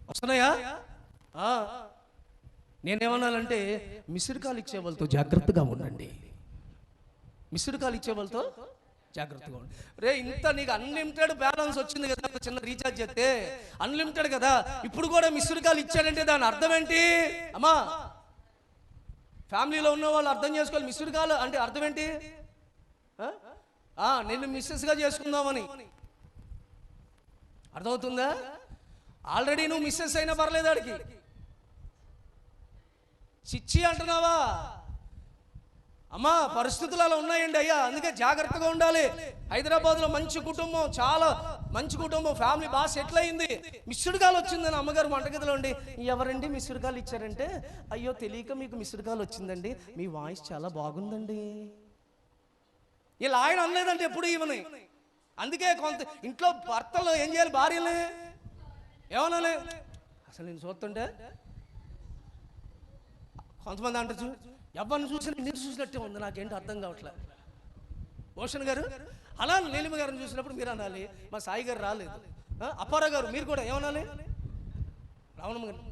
వస్తున్నాయా? నేనేమన్నానంటే, మిస్డ్ కాల్ ఇచ్చే వాళ్ళతో జాగ్రత్తగా ఉండండి. మిస్డ్ కాల్ ఇచ్చే వాళ్ళతో జాగ్రత్తగా ఉండండి. రే, ఇంత నీకు అన్లిమిటెడ్ బ్యాలెన్స్ వచ్చింది కదా, చిన్న రీఛార్జ్ చేస్తే అన్లిమిటెడ్ కదా, ఇప్పుడు కూడా మిస్డ్ కాల్ ఇచ్చాడంటే దాని అర్థం ఏంటి అమ్మా? ఫ్యామిలీలో ఉన్న వాళ్ళు అర్థం చేసుకోవాలి. మిస్డ్ కాల్ అంటే అర్థం ఏంటి? నిన్ను మిస్సెస్గా చేసుకుందామని. అర్థమవుతుందా? ఆల్రెడీ నువ్వు మిస్సెస్ అయినా పర్లేదు, ఆడికి చిచ్చి అంటున్నావా? అమ్మా, పరిస్థితులు అలా ఉన్నాయండి అయ్యా, అందుకే జాగ్రత్తగా ఉండాలి. హైదరాబాద్లో మంచి కుటుంబం, చాలా మంచి కుటుంబం, ఫ్యామిలీ బాగా సెటిల్ అయింది. మిస్డ్ కాల్ వచ్చిందని అమ్మగారు వంటగదిలో ఉండి, ఎవరండి మిస్డ్ కాల్ ఇచ్చారంటే, అయ్యో తెలియక మీకు మిస్డ్ కాల్ వచ్చిందండి, మీ వాయిస్ చాలా బాగుందండి. ఇలా ఆయన అనలేదంటే ఎప్పుడు ఈమెని. అందుకే కొంత ఇంట్లో భర్తలు ఏం చేయాలి, భార్యలే ఏమనాలి? అసలు నేను చూస్తుంటే కొంతమంది అంటారు, ఎవరిని చూసినా నేను చూసినట్టే ఉంది, నాకేంటి అర్థం కావట్లే. భూషణ్ గారు అలా, నీలిమ గారిని చూసినప్పుడు మీరు అనాలి, మా సాయి గారు రాలేదు. అప్పారావు గారు మీరు కూడా ఏమనాలి? రావణమ్మ గారు,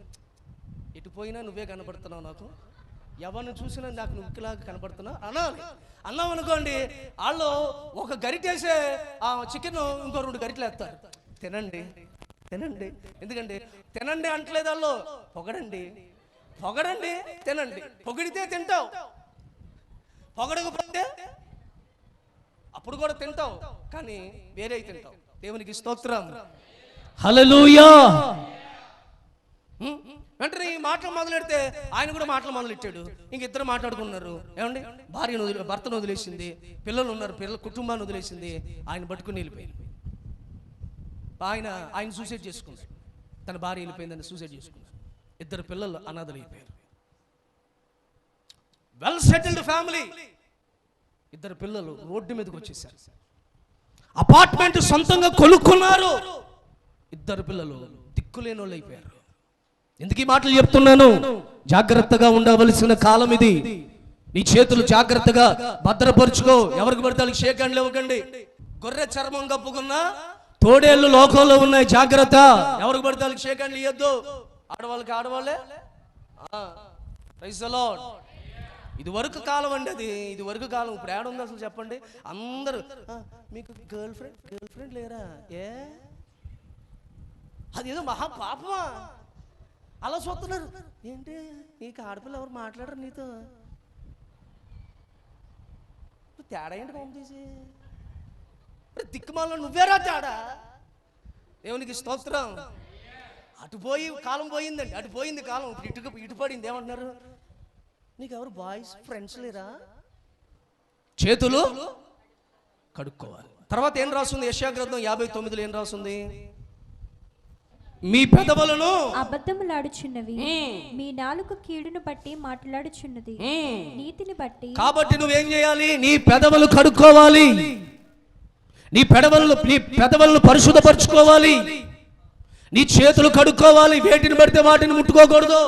ఎటు పోయినా నువ్వే కనపడుతున్నావు నాకు, ఎవరిని చూసినా నాకు నువ్వులాగా కనపడుతున్నా అనాలి. అన్నాం అనుకోండి, వాళ్ళు ఒక గరిటేసే ఆ చికెన్ ఇంకో 2 గరిటెలు వేస్తారు. తినండి. ఎందుకంటే తినండి అంటలేదు వాళ్ళు, పొగడండి, తినండి. పొగిడితే తింటావు, పొగడకపోతే అప్పుడు కూడా తింటావు, కానీ వేరే తింటావు. దేవునికి స్తోత్రం. హల్లెలూయా. వెంటనే ఈ మాటలు మొదలెడితే ఆయన కూడా మాటలు మొదలెట్టాడు. ఇద్దరు మాట్లాడుకున్నారు. ఏమండి, భర్తను వదిలేసింది, పిల్లలు ఉన్నారు, కుటుంబాన్ని వదిలేసింది, ఆయన పట్టుకుని వెళ్ళిపోయింది. ఆయన సూసైడ్ చేసుకున్నాడు. తన భార్య వెళ్ళిపోయిందని సూసైడ్ చేసుకున్నాడు. 2 పిల్లలు అనాథలు అయిపోయారు. Well settled family. 2 పిల్లలు రోడ్డు మీదకి వచ్చేసారు. అపార్ట్మెంట్ సొంతంగా కొనుక్కున్నారు. 2 పిల్లలు దిక్కులేని వాళ్ళు అయిపోయారు. ఎందుకు ఈ మాటలు చెప్తున్నాను? జాగ్రత్తగా ఉండవలసిన కాలం ఇది. నీ చేతులు జాగ్రత్తగా భద్రపరుచుకో. ఎవరికి పడితే వాళ్ళకి షేక్ హ్యాండ్లు ఇవ్వకండి. గొర్రె చర్మం కప్పుకున్నా తోడేళ్ళు లోకంలో ఉన్నాయి, జాగ్రత్త. ఎవరికి పడితే వాళ్ళకి షేక్ హ్యాండ్లు ఇవ్వద్దు. ఆడవాళ్ళకి ఆడవాళ్ళే. Praise the Lord. ఇది వరకు కాలం అండి, ఇది వరకు కాలం. ఇప్పుడు ఏడుంది అసలు చెప్పండి? అందరూ మీకు గర్ల్ ఫ్రెండ్ లేరా? అదేదో మహా పాపమా? అలా చూస్తున్నారు. ఏంటి, నీకు ఆడపిల్ల ఎవరు మాట్లాడరు నీతో? తేడా ఏంటి పంపించేసి? దిక్కుమాల నువ్వేరా తేడా? దేవునికి స్తోత్రం. అటు పోయి కాలం పోయిందండి, అటు పోయింది కాలం. ఇటు పడింది. ఏమంటున్నారు? నీకు ఎవరు బాయ్స్ ఫ్రెండ్స్ లేరా? చేతులు కడుక్కోవాలి. తర్వాత ఏం రాస్తుంది? యెషయా గ్రంథం 59లో ఏం రాస్తుంది? మీ పెదవులను అబద్ధములాడుచున్నవి, మీ నాలుక కీడును బట్టి మాట్లాడుచున్నది, నీతిని బట్టి. కాబట్టి నువ్వేం చేయాలి? నీ పెదవులు కడుక్కోవాలి, నీ పెదవులను పరిశుద్ధపరచుకోవాలి, నీ చేతులు కడుక్కోవాలి. వేటిని పడితే వాటిని ముట్టుకోకూడదు,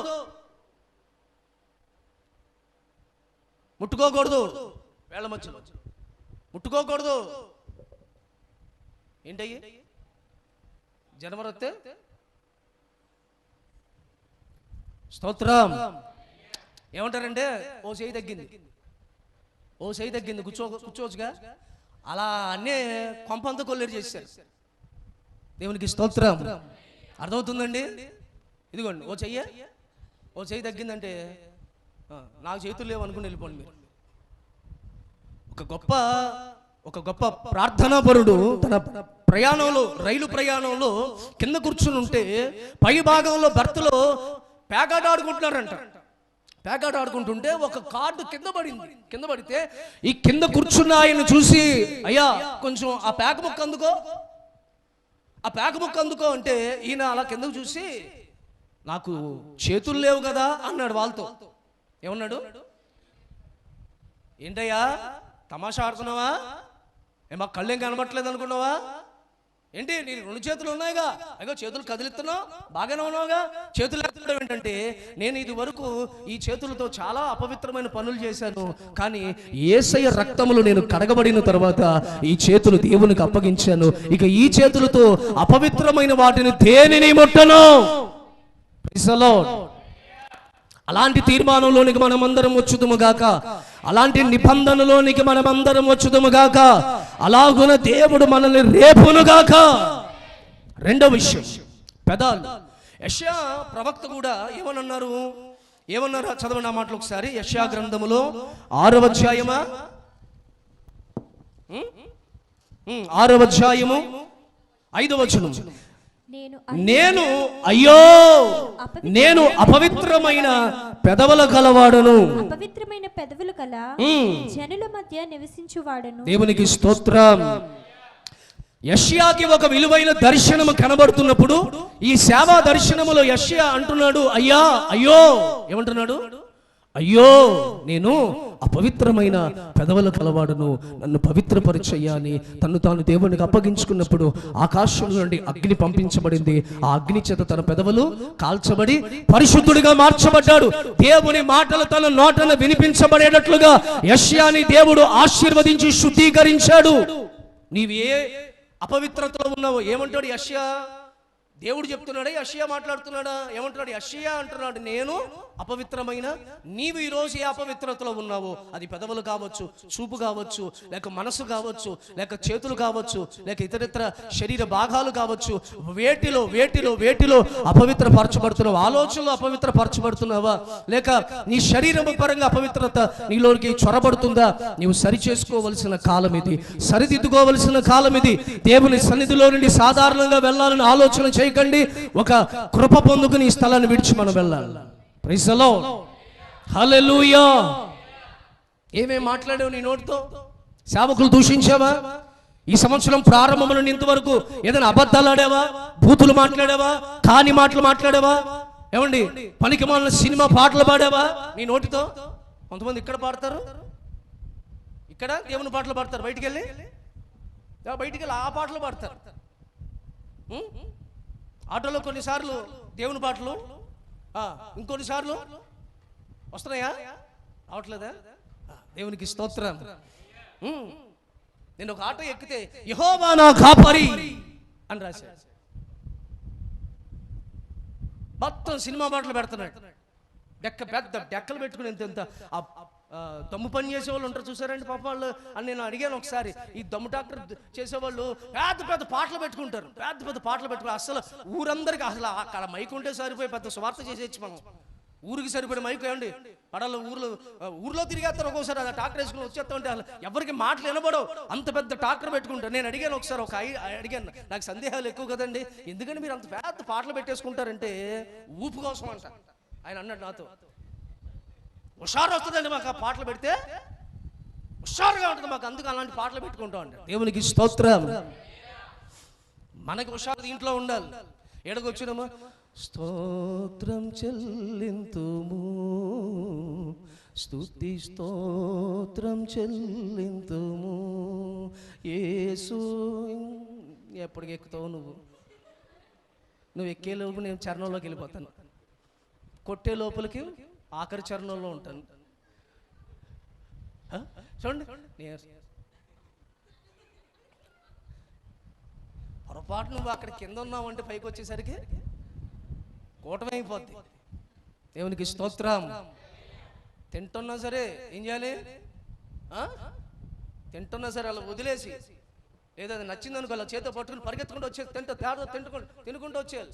వేళ మధ్యలో ముట్టుకోకూడదు. ఏంటయ్యి జనవరి వస్తే స్తోత్రం ఏమంటారంటే ఓ చేయి తగ్గింది కూర్చోవచ్చుగా, అలా అన్నీ కొంపంతా కొల్లేరు చేశారు. దేవునికి స్తోత్రం. అర్థమవుతుందండి? ఇదిగోండి ఓ చెయ్యి తగ్గిందంటే నాకు చేతులు లేవు అనుకుని వెళ్ళిపోండి మీరు. ఒక గొప్ప ప్రార్థనాపరుడు తన రైలు ప్రయాణంలో కింద కూర్చుని ఉంటే పై భాగంలో భర్తలో పేకాట ఆడుకుంటుంటే ఒక కార్డు కింద పడితే ఈ కింద కూర్చున్న ఆయన చూసి, అయ్యా కొంచెం ఆ పేక ముక్క అందుకో అంటే ఈయన అలా కిందకు చూసి, నాకు చేతులు లేవు కదా అన్నాడు వాళ్ళతో. ఏమన్నాడు? ఏంటయ్యా తమాషా ఆడుతున్నావా? మాకు కళ్ళేం కనబట్టలేదు అనుకున్నావా ఏంటి? నీ 2 చేతులు ఉన్నాయిగా, అయ్యో చేతులు కదిలిస్తున్నావు, బాగానే ఉన్నావుగా. చేతులు ఎత్తడం ఏంటంటే, నేను ఇది వరకు ఈ చేతులతో చాలా అపవిత్రమైన పనులు చేశాను, కానీ యేసయ్య రక్తములు నేను కడగబడిన తర్వాత ఈ చేతులు దేవునికి అప్పగించాను. ఇక ఈ చేతులతో అపవిత్రమైన వాటిని దేనిని ముట్టను. అలాంటి తీర్మానంలోనికి మనమందరం వచ్చుదుము గాక, అలాంటి నిబంధనలోనికి మనమందరం వచ్చుదుము గాక, అలాగున దేవుడు మనల్ని రేపును గాక. రెండో విషయం పెదాలు. యెషయా ప్రవక్త కూడా ఏమన్నారు చదవండి ఆ మాటలు ఒకసారి. యెషయా గ్రంథములో 6వ అధ్యాయము 5వ వచనం. నేను అపవిత్రమైన పెదవుల గలవాడను, అపవిత్రమైన పెదవులు గల జనుల మధ్య నివసించువాడను. దేవునికి స్తోత్రం. యెషయాకి ఒక విలువైన దర్శనము కనబడుతున్నప్పుడు ఈ సేవా దర్శనములో యెషయా అంటున్నాడు, అయ్యో ఏమంటున్నాడు? అయ్యో నేను అపవిత్రమైన పెదవుల కలవాడును, నన్ను పవిత్రపరిచయ్యాని తను తాను దేవునికి అప్పగించుకున్నప్పుడు ఆకాశం నుండి అగ్ని పంపించబడింది. ఆ అగ్ని చేత తన పెదవులు కాల్చబడి పరిశుద్ధుడిగా మార్చబడ్డాడు. దేవుని మాటలు తన నోటన వినిపించబడేటట్లుగా యెషయాని దేవుడు ఆశీర్వదించి శుద్ధీకరించాడు. నీవు ఏ అపవిత్రతలో ఉన్నావు? ఏమంటాడు యెషయా? దేవుడు చెప్తున్నాడా? యెషయా మాట్లాడుతున్నాడా? ఏమంటున్నాడు? యెషయా అంటున్నాడు, నేను అపవిత్రమైన. నీవు ఈరోజు ఏ అపవిత్రతలో ఉన్నావో, అది పెదవులు కావచ్చు, చూపు కావచ్చు, లేక మనసు కావచ్చు, లేక చేతులు కావచ్చు, లేక ఇతరితర శరీర భాగాలు కావచ్చు, వేటిలో అపవిత్రపరచబడుతున్నావు? ఆలోచనలో అపవిత్రపరచబడుతున్నావా? లేక నీ శరీరము పరంగా అపవిత్రత నీలోకి చొరబడుతుందా? నీవు సరి చేసుకోవలసిన కాలం ఇది, సరిదిద్దుకోవలసిన కాలం ఇది. దేవుని సన్నిధిలో నుండి సాధారణంగా వెళ్ళాలని ఆలోచన చేయకండి. ఒక కృప పొందుకుని ఈ స్థలాన్ని విడిచి మనం వెళ్ళాలి. ప్రైజ్ ది లార్డ్, హల్లెలూయా. ఏమేం మాట్లాడావు నీ నోటితో? సేవకులు దూషించావా? ఈ సంవత్సరం ప్రారంభం నుండి ఇంతవరకు ఏదైనా అబద్ధాలు ఆడావా? బూతులు మాట్లాడావా? కాని మాటలు మాట్లాడావా? ఏమండి పనికి మాలిన సినిమా పాటలు పాడావా నీ నోటితో? కొంతమంది ఇక్కడ పాడతారు, ఇక్కడ దేవుని పాటలు పాడతారు, బయటికి వెళ్ళి ఆ పాటలు పాడతారు. ఆటోలో కొన్నిసార్లు దేవుని పాటలు, ఇంకొన్నిసార్లు వస్తున్నాయా? అవట్లేదా? దేవునికి స్తోత్రం. నేను ఒక ఆటో ఎక్కితే యెహోవా నా కాపరి అని రాశాడు. మొత్తం సినిమా పాటలు పెడుతున్నాడు. పెద్ద డెక్కలు పెట్టుకుని ఎంత దమ్ము పని చేసేవాళ్ళు ఉంటారు చూసారండి పాప వాళ్ళు అని నేను అడిగాను ఒకసారి. ఈ దమ్ము డాక్టర్ చేసేవాళ్ళు పెద్ద పాటలు పెట్టుకుంటారు, పెద్ద పాటలు పెట్టుకుని అసలు ఊరందరికీ అసలు అక్కడ మైకు ఉంటే సరిపోయి పెద్ద స్వార్థ చేసేచ్చు. మనం ఊరికి సరిపోయిన మైకు ఏమండి పడాల ఊర్లో తిరిగేస్తారు. ఒక్కోసారి అది ట్రాక్టర్ వేసుకుని వచ్చేస్తా ఉంటే అసలు ఎవరికి మాటలు వినబడవు, అంత పెద్ద ట్రాక్టర్ పెట్టుకుంటారు. నేను అడిగాను ఒకసారి, అడిగాను, నాకు సందేహాలు ఎక్కువ కదండి, ఎందుకంటే మీరు అంత పెద్ద పాటలు పెట్టేసుకుంటారంటే ఊపు కోసం అంట. ఆయన అన్నాడు నాతో, హుషారు వస్తుందండి మాకు ఆ పాటలు పెడితే, హుషారుగా ఉంటుంది మాకు, అందుకు అలాంటి పాటలు పెట్టుకుంటాం అండి. దేవునికి స్తోత్రం. మనకి హుషారు ఇంట్లో ఉండాలి. ఎడకొచ్చినామా, స్తోత్రం చెల్లింతుము, స్తుతి స్తోత్రం చెల్లింతుము యేసు. ఎప్పటికి ఎక్కుతావు నువ్వు ఎక్కే లోపు నేను చరణంలోకి వెళ్ళిపోతాను, కొట్టే లోపలికి ఆఖరి చరణంలో ఉంటాను. చూడండి, పొరపాటు నువ్వు అక్కడ కింద ఉన్నావంటే పైకి వచ్చేసరికి కూటమైపోద్ది. దేవునికి స్తోత్రం. తింటున్నా సరే ఏం చేయాలి, తింటున్నా సరే అలా వదిలేసి, లేదా అది నచ్చింది అనుకో అలా చేతితో పట్టుకుని పరిగెత్తుకుంటూ వచ్చేది, తినుకుంటూ వచ్చేయాలి.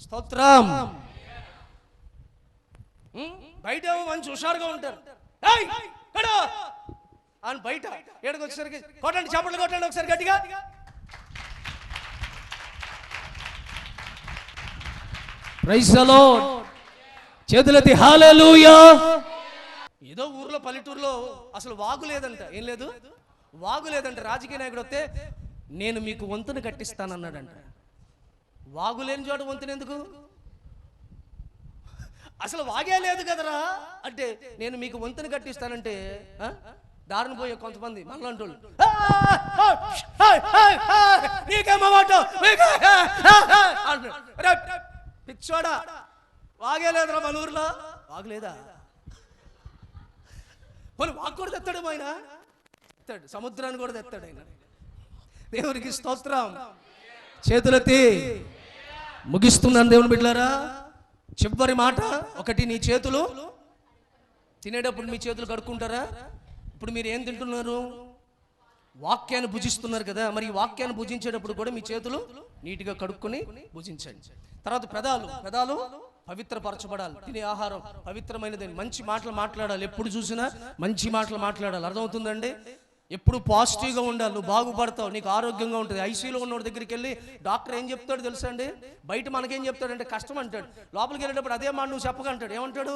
స్తోత్రం. బయట ఏమో మంచి హుషారుగా ఉంటారు అని, బయట ఏడకి వచ్చేసరికి కొట్టండి, చప్పట్లు కొట్టండి ఒకసారి గట్టిగా. Praise the Lord. చేతులెత్తి హల్లెలూయా. ఏదో ఊర్లో పల్లెటూరులో అసలు వాగు లేదంట, ఏం లేదు, వాగు లేదంట. రాజకీయ నాయకుడు వస్తే నేను మీకు వంతుని కట్టిస్తానన్నాడంట. వాగు లేని చోట వంతుని ఎందుకు, అసలు వాగే లేదు కదరా అంటే నేను మీకు వంతుని కట్టిస్తానంటే దారిని పోయే కొంతమంది మనలాంటోళ్ళు పిచ్చోడా, వాగే లేదురా మన ఊర్లో, వాగులేదా? పోనీ వాగు కూడా తెస్తాడు ఆయన, తెస్తాడు, సముద్రాన్ని కూడా తెస్తాడు ఆయన. దేవునికి స్తోత్రం. చేతులెత్తి ముగిస్తున్నాను దేవుని బిడ్డలారా. చివరి మాట ఒకటి, నీ చేతులు తినేటప్పుడు మీ చేతులు కడుక్కుంటారా? ఇప్పుడు మీరు ఏం తింటున్నారు? వాక్యాన్ని భుజిస్తున్నారు కదా, మరి ఈ వాక్యాన్ని భుజించేటప్పుడు కూడా మీ చేతులు నీట్గా కడుక్కొని భుజించండి. తర్వాత పెదాలు పవిత్రపరచబడాలి. తినే ఆహారం పవిత్రమైనది, మంచి మాటలు మాట్లాడాలి. ఎప్పుడు చూసినా మంచి మాటలు మాట్లాడాలి. అర్థమవుతుందండి? ఎప్పుడు పాజిటివ్గా ఉండాలి. నువ్వు బాగుపడతావు, నీకు ఆరోగ్యంగా ఉంటుంది. ఐసీయూలో ఉన్నోడి దగ్గరికి వెళ్ళి డాక్టర్ ఏం చెప్తాడు తెలుసా అండి? బయట మనకేం చెప్తాడంటే కష్టం అంటాడు, లోపలికి వెళ్ళేటప్పుడు అదే మాట నువ్వు చెప్పకంటాడు. ఏమంటాడు?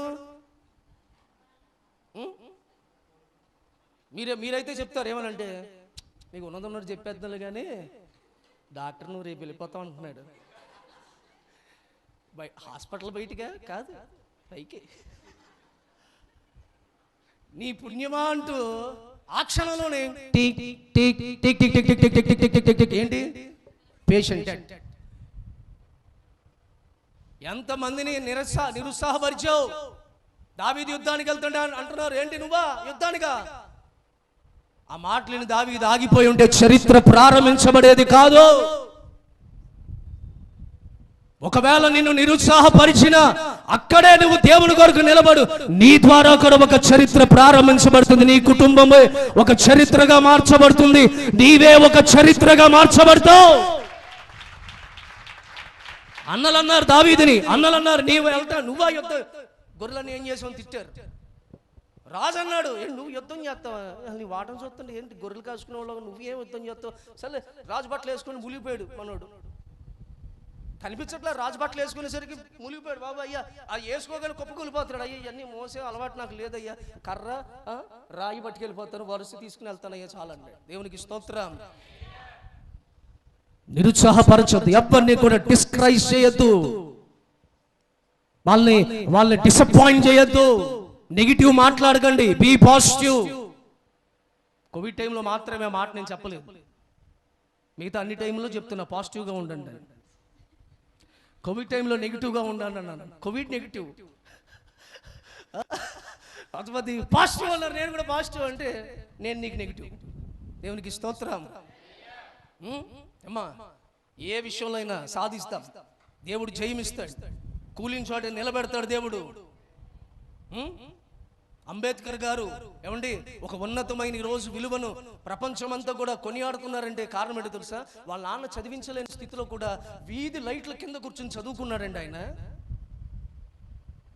మీరైతే చెప్తారు ఏమనంటే, నీకు ఉన్నదన్నట్టు చెప్పేద్దాను కానీ డాక్టర్ నువ్వు రేపు వెళ్ళిపోతావు అంటున్నాడు. హాస్పిటల్ బయటగా కాదు, పైకి. నీ పుణ్యమా అంటూ ఆ క్షణంలోనే ఏంటి పేషెంట్. ఎంతమందిని నిరుత్సాహపరిచావు. దావీదు యుద్ధానికి వెళ్తుండే అంటున్నారు, ఏంటి నువ్వా యుద్ధానికా? ఆ మాటలని దావీదు ఆగిపోయి ఉంటే చరిత్ర ప్రారంభించబడేది కాదు. ఒకవేళ నిన్ను నిరుత్సాహపరిచినా అక్కడే నువ్వు దేవుని కొరకు నిలబడు. నీ ద్వారా కూడా ఒక చరిత్ర ప్రారంభించబడుతుంది. నీ కుటుంబమే ఒక చరిత్రగా మార్చబడుతుంది. నీవే ఒక చరిత్రగా మార్చబడతావు. అన్నలన్నారు దావీదుని, అన్నలన్నారు నీవు వెళ్తా, నువ్వా యుద్ధం, గొర్రెలను ఏం చేసావు తిట్టారు. రాజు అన్నాడు, నువ్వు యుద్ధం చేస్తావా? నీ వాటం చూస్తుంటే ఏంటి గొర్రెలు కాసుకునే వాళ్ళు, నువ్వేం యుద్ధం చేస్తావు? సరే రాజు బట్టలు వేసుకొని ములిగిపోయాడు మనోడు. కనిపించట్లా, రాజు బట్టలు వేసుకునేసరికి ములిగిపోయాడు. బాబు అయ్యా అది వేసుకోగానే కుప్పకూలిపోతాడు. అయ్యా ఇవన్నీ మోసే అలవాటు నాకు లేదయ్యా, కర్ర రాయి పట్టుకెళ్ళిపోతాను, వరుస తీసుకుని వెళ్తాను అయ్యా చాలన్నాడు. దేవునికి స్తోత్రం. నిరుత్సాహపరచొద్దు, ఎవరిని కూడా డిస్కరేజ్ చేయొద్దు, వాళ్ళని డిసప్పాయింట్ చేయొద్దు, నెగిటివ్ మాట్లాడకండి. Be positive. కోవిడ్ టైంలో మాత్రమే మాట నేను చెప్పలేదు, మిగతా అన్ని టైంలో చెప్తున్నా పాజిటివ్గా ఉండండి. కోవిడ్ టైంలో నెగిటివ్గా ఉండండి అన్నాను. కోవిడ్ నెగిటివ్, కొంతమంది పాజిటివ్ అన్నారు, నేను కూడా పాజిటివ్ అంటే నేను నీకు నెగిటివ్. దేవునికి స్తోత్రం. అమ్మా ఏ విషయంలో అయినా సాధిస్తాం, దేవుడు జయమిస్తాడు, కూలిన చోట నిలబెడతాడు దేవుడు. అంబేద్కర్ గారు ఏమండి ఒక ఉన్నతమైన ఈ రోజు విలువను ప్రపంచమంతా కూడా కొనియాడుతున్నారంటే కారణం ఏంటో తెలుసా? వాళ్ళ నాన్న చదివించలేని స్థితిలో కూడా వీధి లైట్ల కింద కూర్చొని చదువుకున్నాడండి ఆయన.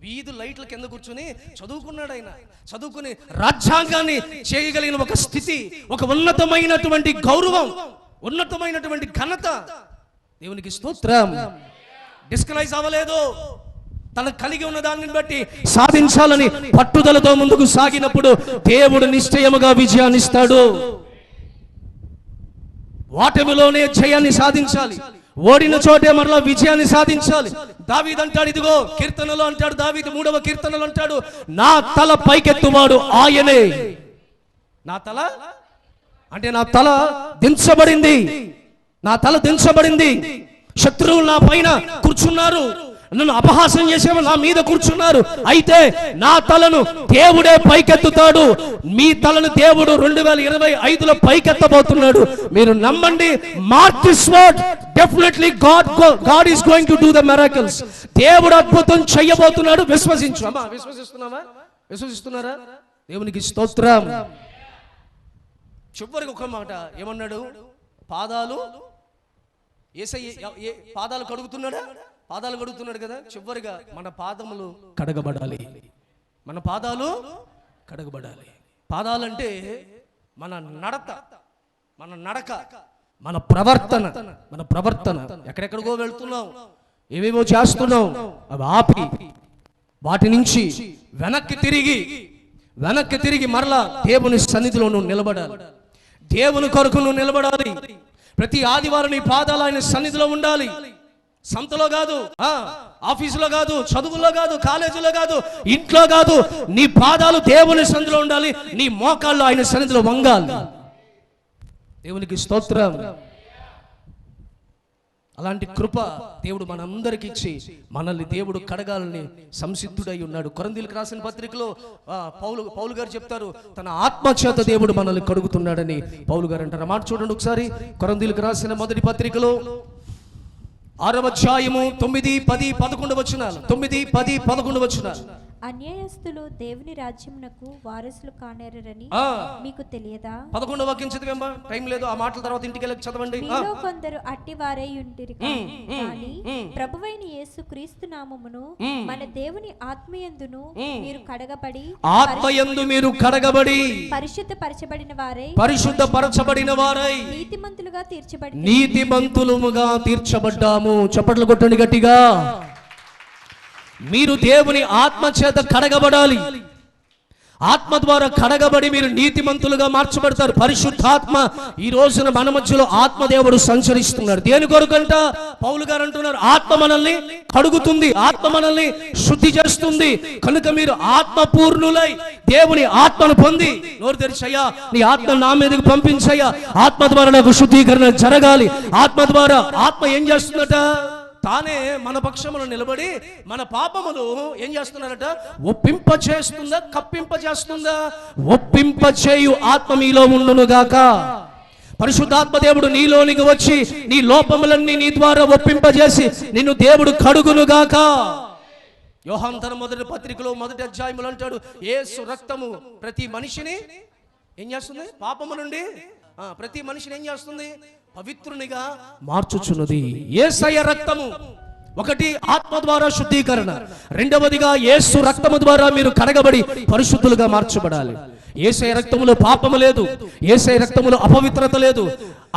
వీధి లైట్ల కింద కూర్చొని చదువుకున్నాడు ఆయన. చదువుకుని రాజ్యాంగాన్ని చేయగలిగిన ఒక స్థితి, ఒక ఉన్నతమైనటువంటి గౌరవం, ఉన్నతమైనటువంటి ఘనత. దేవునికి స్తోత్రం. డిస్కరైజ్ అవ్వలేదు, తనకు కలిగి ఉన్న దాన్ని బట్టి సాధించాలని పట్టుదలతో ముందుకు సాగినప్పుడు దేవుడు నిశ్చయముగా విజయాన్ని ఇస్తాడు. వాటమిలోనే జయాన్ని సాధించాలి. ఓడిన చోటే మరలా విజయాన్ని సాధించాలి. దావీదు అంటాడు, ఇదిగో కీర్తనలో అంటాడు, దావీదు 3వ కీర్తనలో అంటాడు, నా తల పైకెత్తువాడు ఆయనే. నా తల అంటే నా తల దించబడింది, నా తల దించబడింది. శత్రువులు నా పైన కూర్చున్నారు, నన్ను అపహాసం చేసేవారు నా మీద కూర్చున్నారు, అయితే నా తలను దేవుడే పైకెత్తుతాడు. మీ తలను దేవుడు 2025లో పైకెత్తబోతున్నాడు. మీరు నమ్మండి. Mark this word, definitely God is going to do the miracles. దేవుడు అద్భుతం చేయబోతున్నాడు. విశ్వసించు. అమ్మా, విశ్వసిస్తున్నావా? విశ్వసిస్తున్నారా? దేవునికి స్తోత్రం. చివరికి ఒక మాట ఏమన్నాడు? పాదాలు యేసయ్య పాదాలు కడుగుతున్నాడా? పాదాలు కడుగుతున్నాడు కదా. చివరిగా మన పాదములు కడగబడాలి, మన పాదాలు కడగబడాలి. పాదాలంటే మన నడత, మన నడక, మన ప్రవర్తన. మన ప్రవర్తన ఎక్కడెక్కడికో వెళ్తున్నాం, ఏవేవో చేస్తున్నాం, అవి ఆపి వాటి నుంచి వెనక్కి తిరిగి మరలా దేవుని సన్నిధిలో నువ్వు నిలబడాలి. దేవుని కొరకు నువ్వు నిలబడాలి. ప్రతి ఆదివారం నీ పాదాలు ఆయన సన్నిధిలో ఉండాలి. సంతలో కాదు, ఆఫీసులో కాదు, చదువులో కాదు, కాలేజీలో కాదు, ఇంట్లో కాదు. నీ పాదాలు దేవుని సన్నిధిలో ఉండాలి. నీ మోకాళ్ళు ఆయన సన్నిధిలో వంగాలి. దేవునికి స్తోత్రం. అలాంటి కృప దేవుడు మనందరికి ఇచ్చి మనల్ని దేవుడు కడగాలని సంసిద్ధుడై ఉన్నాడు. కొరింథీయులకు రాసిన పత్రికలో పౌలు గారు చెప్తారు, తన ఆత్మచేత దేవుడు మనల్ని కడుగుతున్నాడని పౌలు గారు అంటారు. మాట చూడండి ఒకసారి. కొరింథీయులకు రాసిన మొదటి పత్రికలో 6వ అధ్యాయము 9, 10, 11 వచనాలు. 9, 10, 11 వచనాలు. అన్యాయస్తులు దేవుని రాజ్యమునకు వారసులు కానేరని మీకు తెలియదా? 11వ వాక్యం చదివేమ్మా, టైం లేదు. ఆ మాటల తర్వాత ఇంటికి వెళ్ళి చదవండి. మీలో కొందరు అట్టివారై ఉంటిరి, కానీ ప్రభువైన యేసు క్రీస్తు నామమును మన దేవుని ఆత్మయందును మీరు కడగబడి, ఆత్మయందు మీరు కడగబడి, పరిశుద్ధపరచబడిన వారై నీతిమంతులుగా తీర్చబడ్డాము. చప్పట్లు కొట్టండి గట్టిగా. మీరు దేవుని ఆత్మ చేత కడగబడాలి. ఆత్మ ద్వారా కడగబడి మీరు నీతిమంతులుగా మార్చబడతారు. పరిశుద్ధాత్మ ఈ రోజున మన మధ్యలో ఆత్మదేవుడు సంచరిస్తున్నాడు. దేని కొరకంట? పౌలు గారు అంటున్నారు, ఆత్మ మనల్ని కడుగుతుంది, ఆత్మ మనల్ని శుద్ధి చేస్తుంది. కనుక మీరు ఆత్మపూర్ణులై దేవుని ఆత్మను పొంది నోరు తెరిచయ్యా, నీ ఆత్మ నా మీదకి పంపించయ్యా, ఆత్మ ద్వారా నాకు శుద్ధీకరణ జరగాలి. ఆత్మ ద్వారా ఆత్మ ఏం చేస్తుందట? తానే మన పక్షమును నిలబడి మన పాపములు ఏం చేస్తున్నారట? ఒప్పింప చేస్తుందా, కప్పింప చేస్తుందా? ఒప్పింప చేయు ఆత్మ మీలో ఉండును గాక. పరిశుద్ధాత్మ దేవుడు నీలోనికి వచ్చి నీ లోపములన్నీ నీ ద్వారా ఒప్పింపజేసి నిన్ను దేవుడు కడుగును గాక. యోహాను తన మొదటి పత్రికలో 1వ అధ్యాయములో అంటాడు, యేసు రక్తము ప్రతి మనిషిని ఏం చేస్తుంది? పాపము నుండి ప్రతి మనిషిని ఏం చేస్తుంది? పవిత్రునిగా మార్చుచున్నది. యేసయ్య రక్తము ఒకటి ఆత్మ ద్వారా శుద్ధీకరణ, రెండవదిగా యేసు రక్తము ద్వారా మీరు కడగబడి పరిశుద్ధులుగా మార్చబడాలి. యేసయ్య రక్తములో పాపము లేదు, యేసయ్య రక్తములో అపవిత్రత లేదు.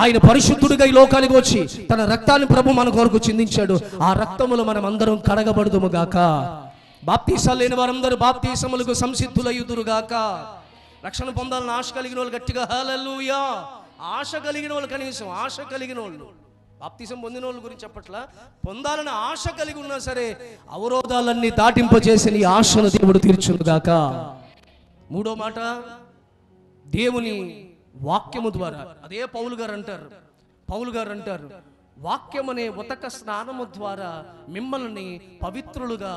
ఆయన పరిశుద్ధుడిగా ఈ లోకానికి వచ్చి తన రక్తాన్ని ప్రభు మన కొరకు చిందించాడు. ఆ రక్తములో మనం అందరం కడగబడుదుము గాక. బాప్తీసాలు లేని వారందరూ బాప్తీసములకు సంసిద్ధులయ్యుదురు గాక. రక్షణ పొందాలని ఆశ కలిగిన వాళ్ళు గట్టిగా హల్లెలూయా. ఆశ కలిగిన వాళ్ళు, కనీసం ఆశ కలిగిన వాళ్ళు, బాప్తిసం పొందిన వాళ్ళ గురించి చెప్పట్లా, పొందాలని ఆశ కలిగి ఉన్నా సరే అవరోధాలన్నీ దాటింపజేసి నీ ఆశను దేవుడు తీర్చునుగాక. 3వ మాట, దేవుని వాక్యము ద్వారా. అదే పౌలు గారు అంటారు, వాక్యం అనే ఉతక స్నానము ద్వారా మిమ్మల్ని పవిత్రులుగా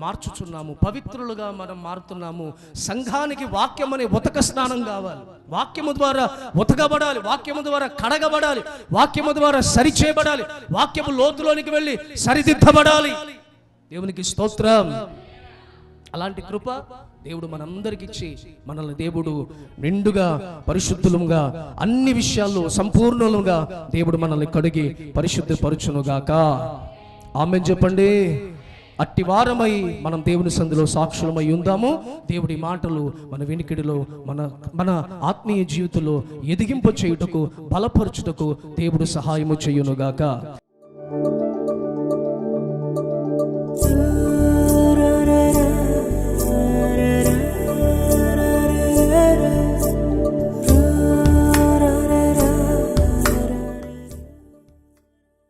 మార్చుచున్నాము. పవిత్రులుగా మనం మారుతున్నాము. సంఘానికి వాక్యం అనే ఉతక స్నానం కావాలి. వాక్యము ద్వారా ఉతకబడాలి, వాక్యము ద్వారా కడగబడాలి, వాక్యము ద్వారా సరిచేయబడాలి, వాక్యము లోతులోనికి వెళ్ళి సరిదిద్దబడాలి. దేవునికి స్తోత్రం. అలాంటి కృప దేవుడు మనందరికి ఇచ్చి మనల్ని దేవుడు నిండుగా పరిశుద్ధులుగా అన్ని విషయాల్లో సంపూర్ణులుగా దేవుడు మనల్ని కడిగి పరిశుద్ధపరచునుగాక. ఆమేన్ చెప్పండి. అట్టి వారమై మనం దేవుని సందులో సాక్షులమై ఉందాము. దేవుడి మాటలు మన వినికిడిలో మన ఆత్మీయ జీవితంలో ఎదిగింప చేయుటకు, బలపరచుటకు దేవుడు సహాయము చేయునుగాక.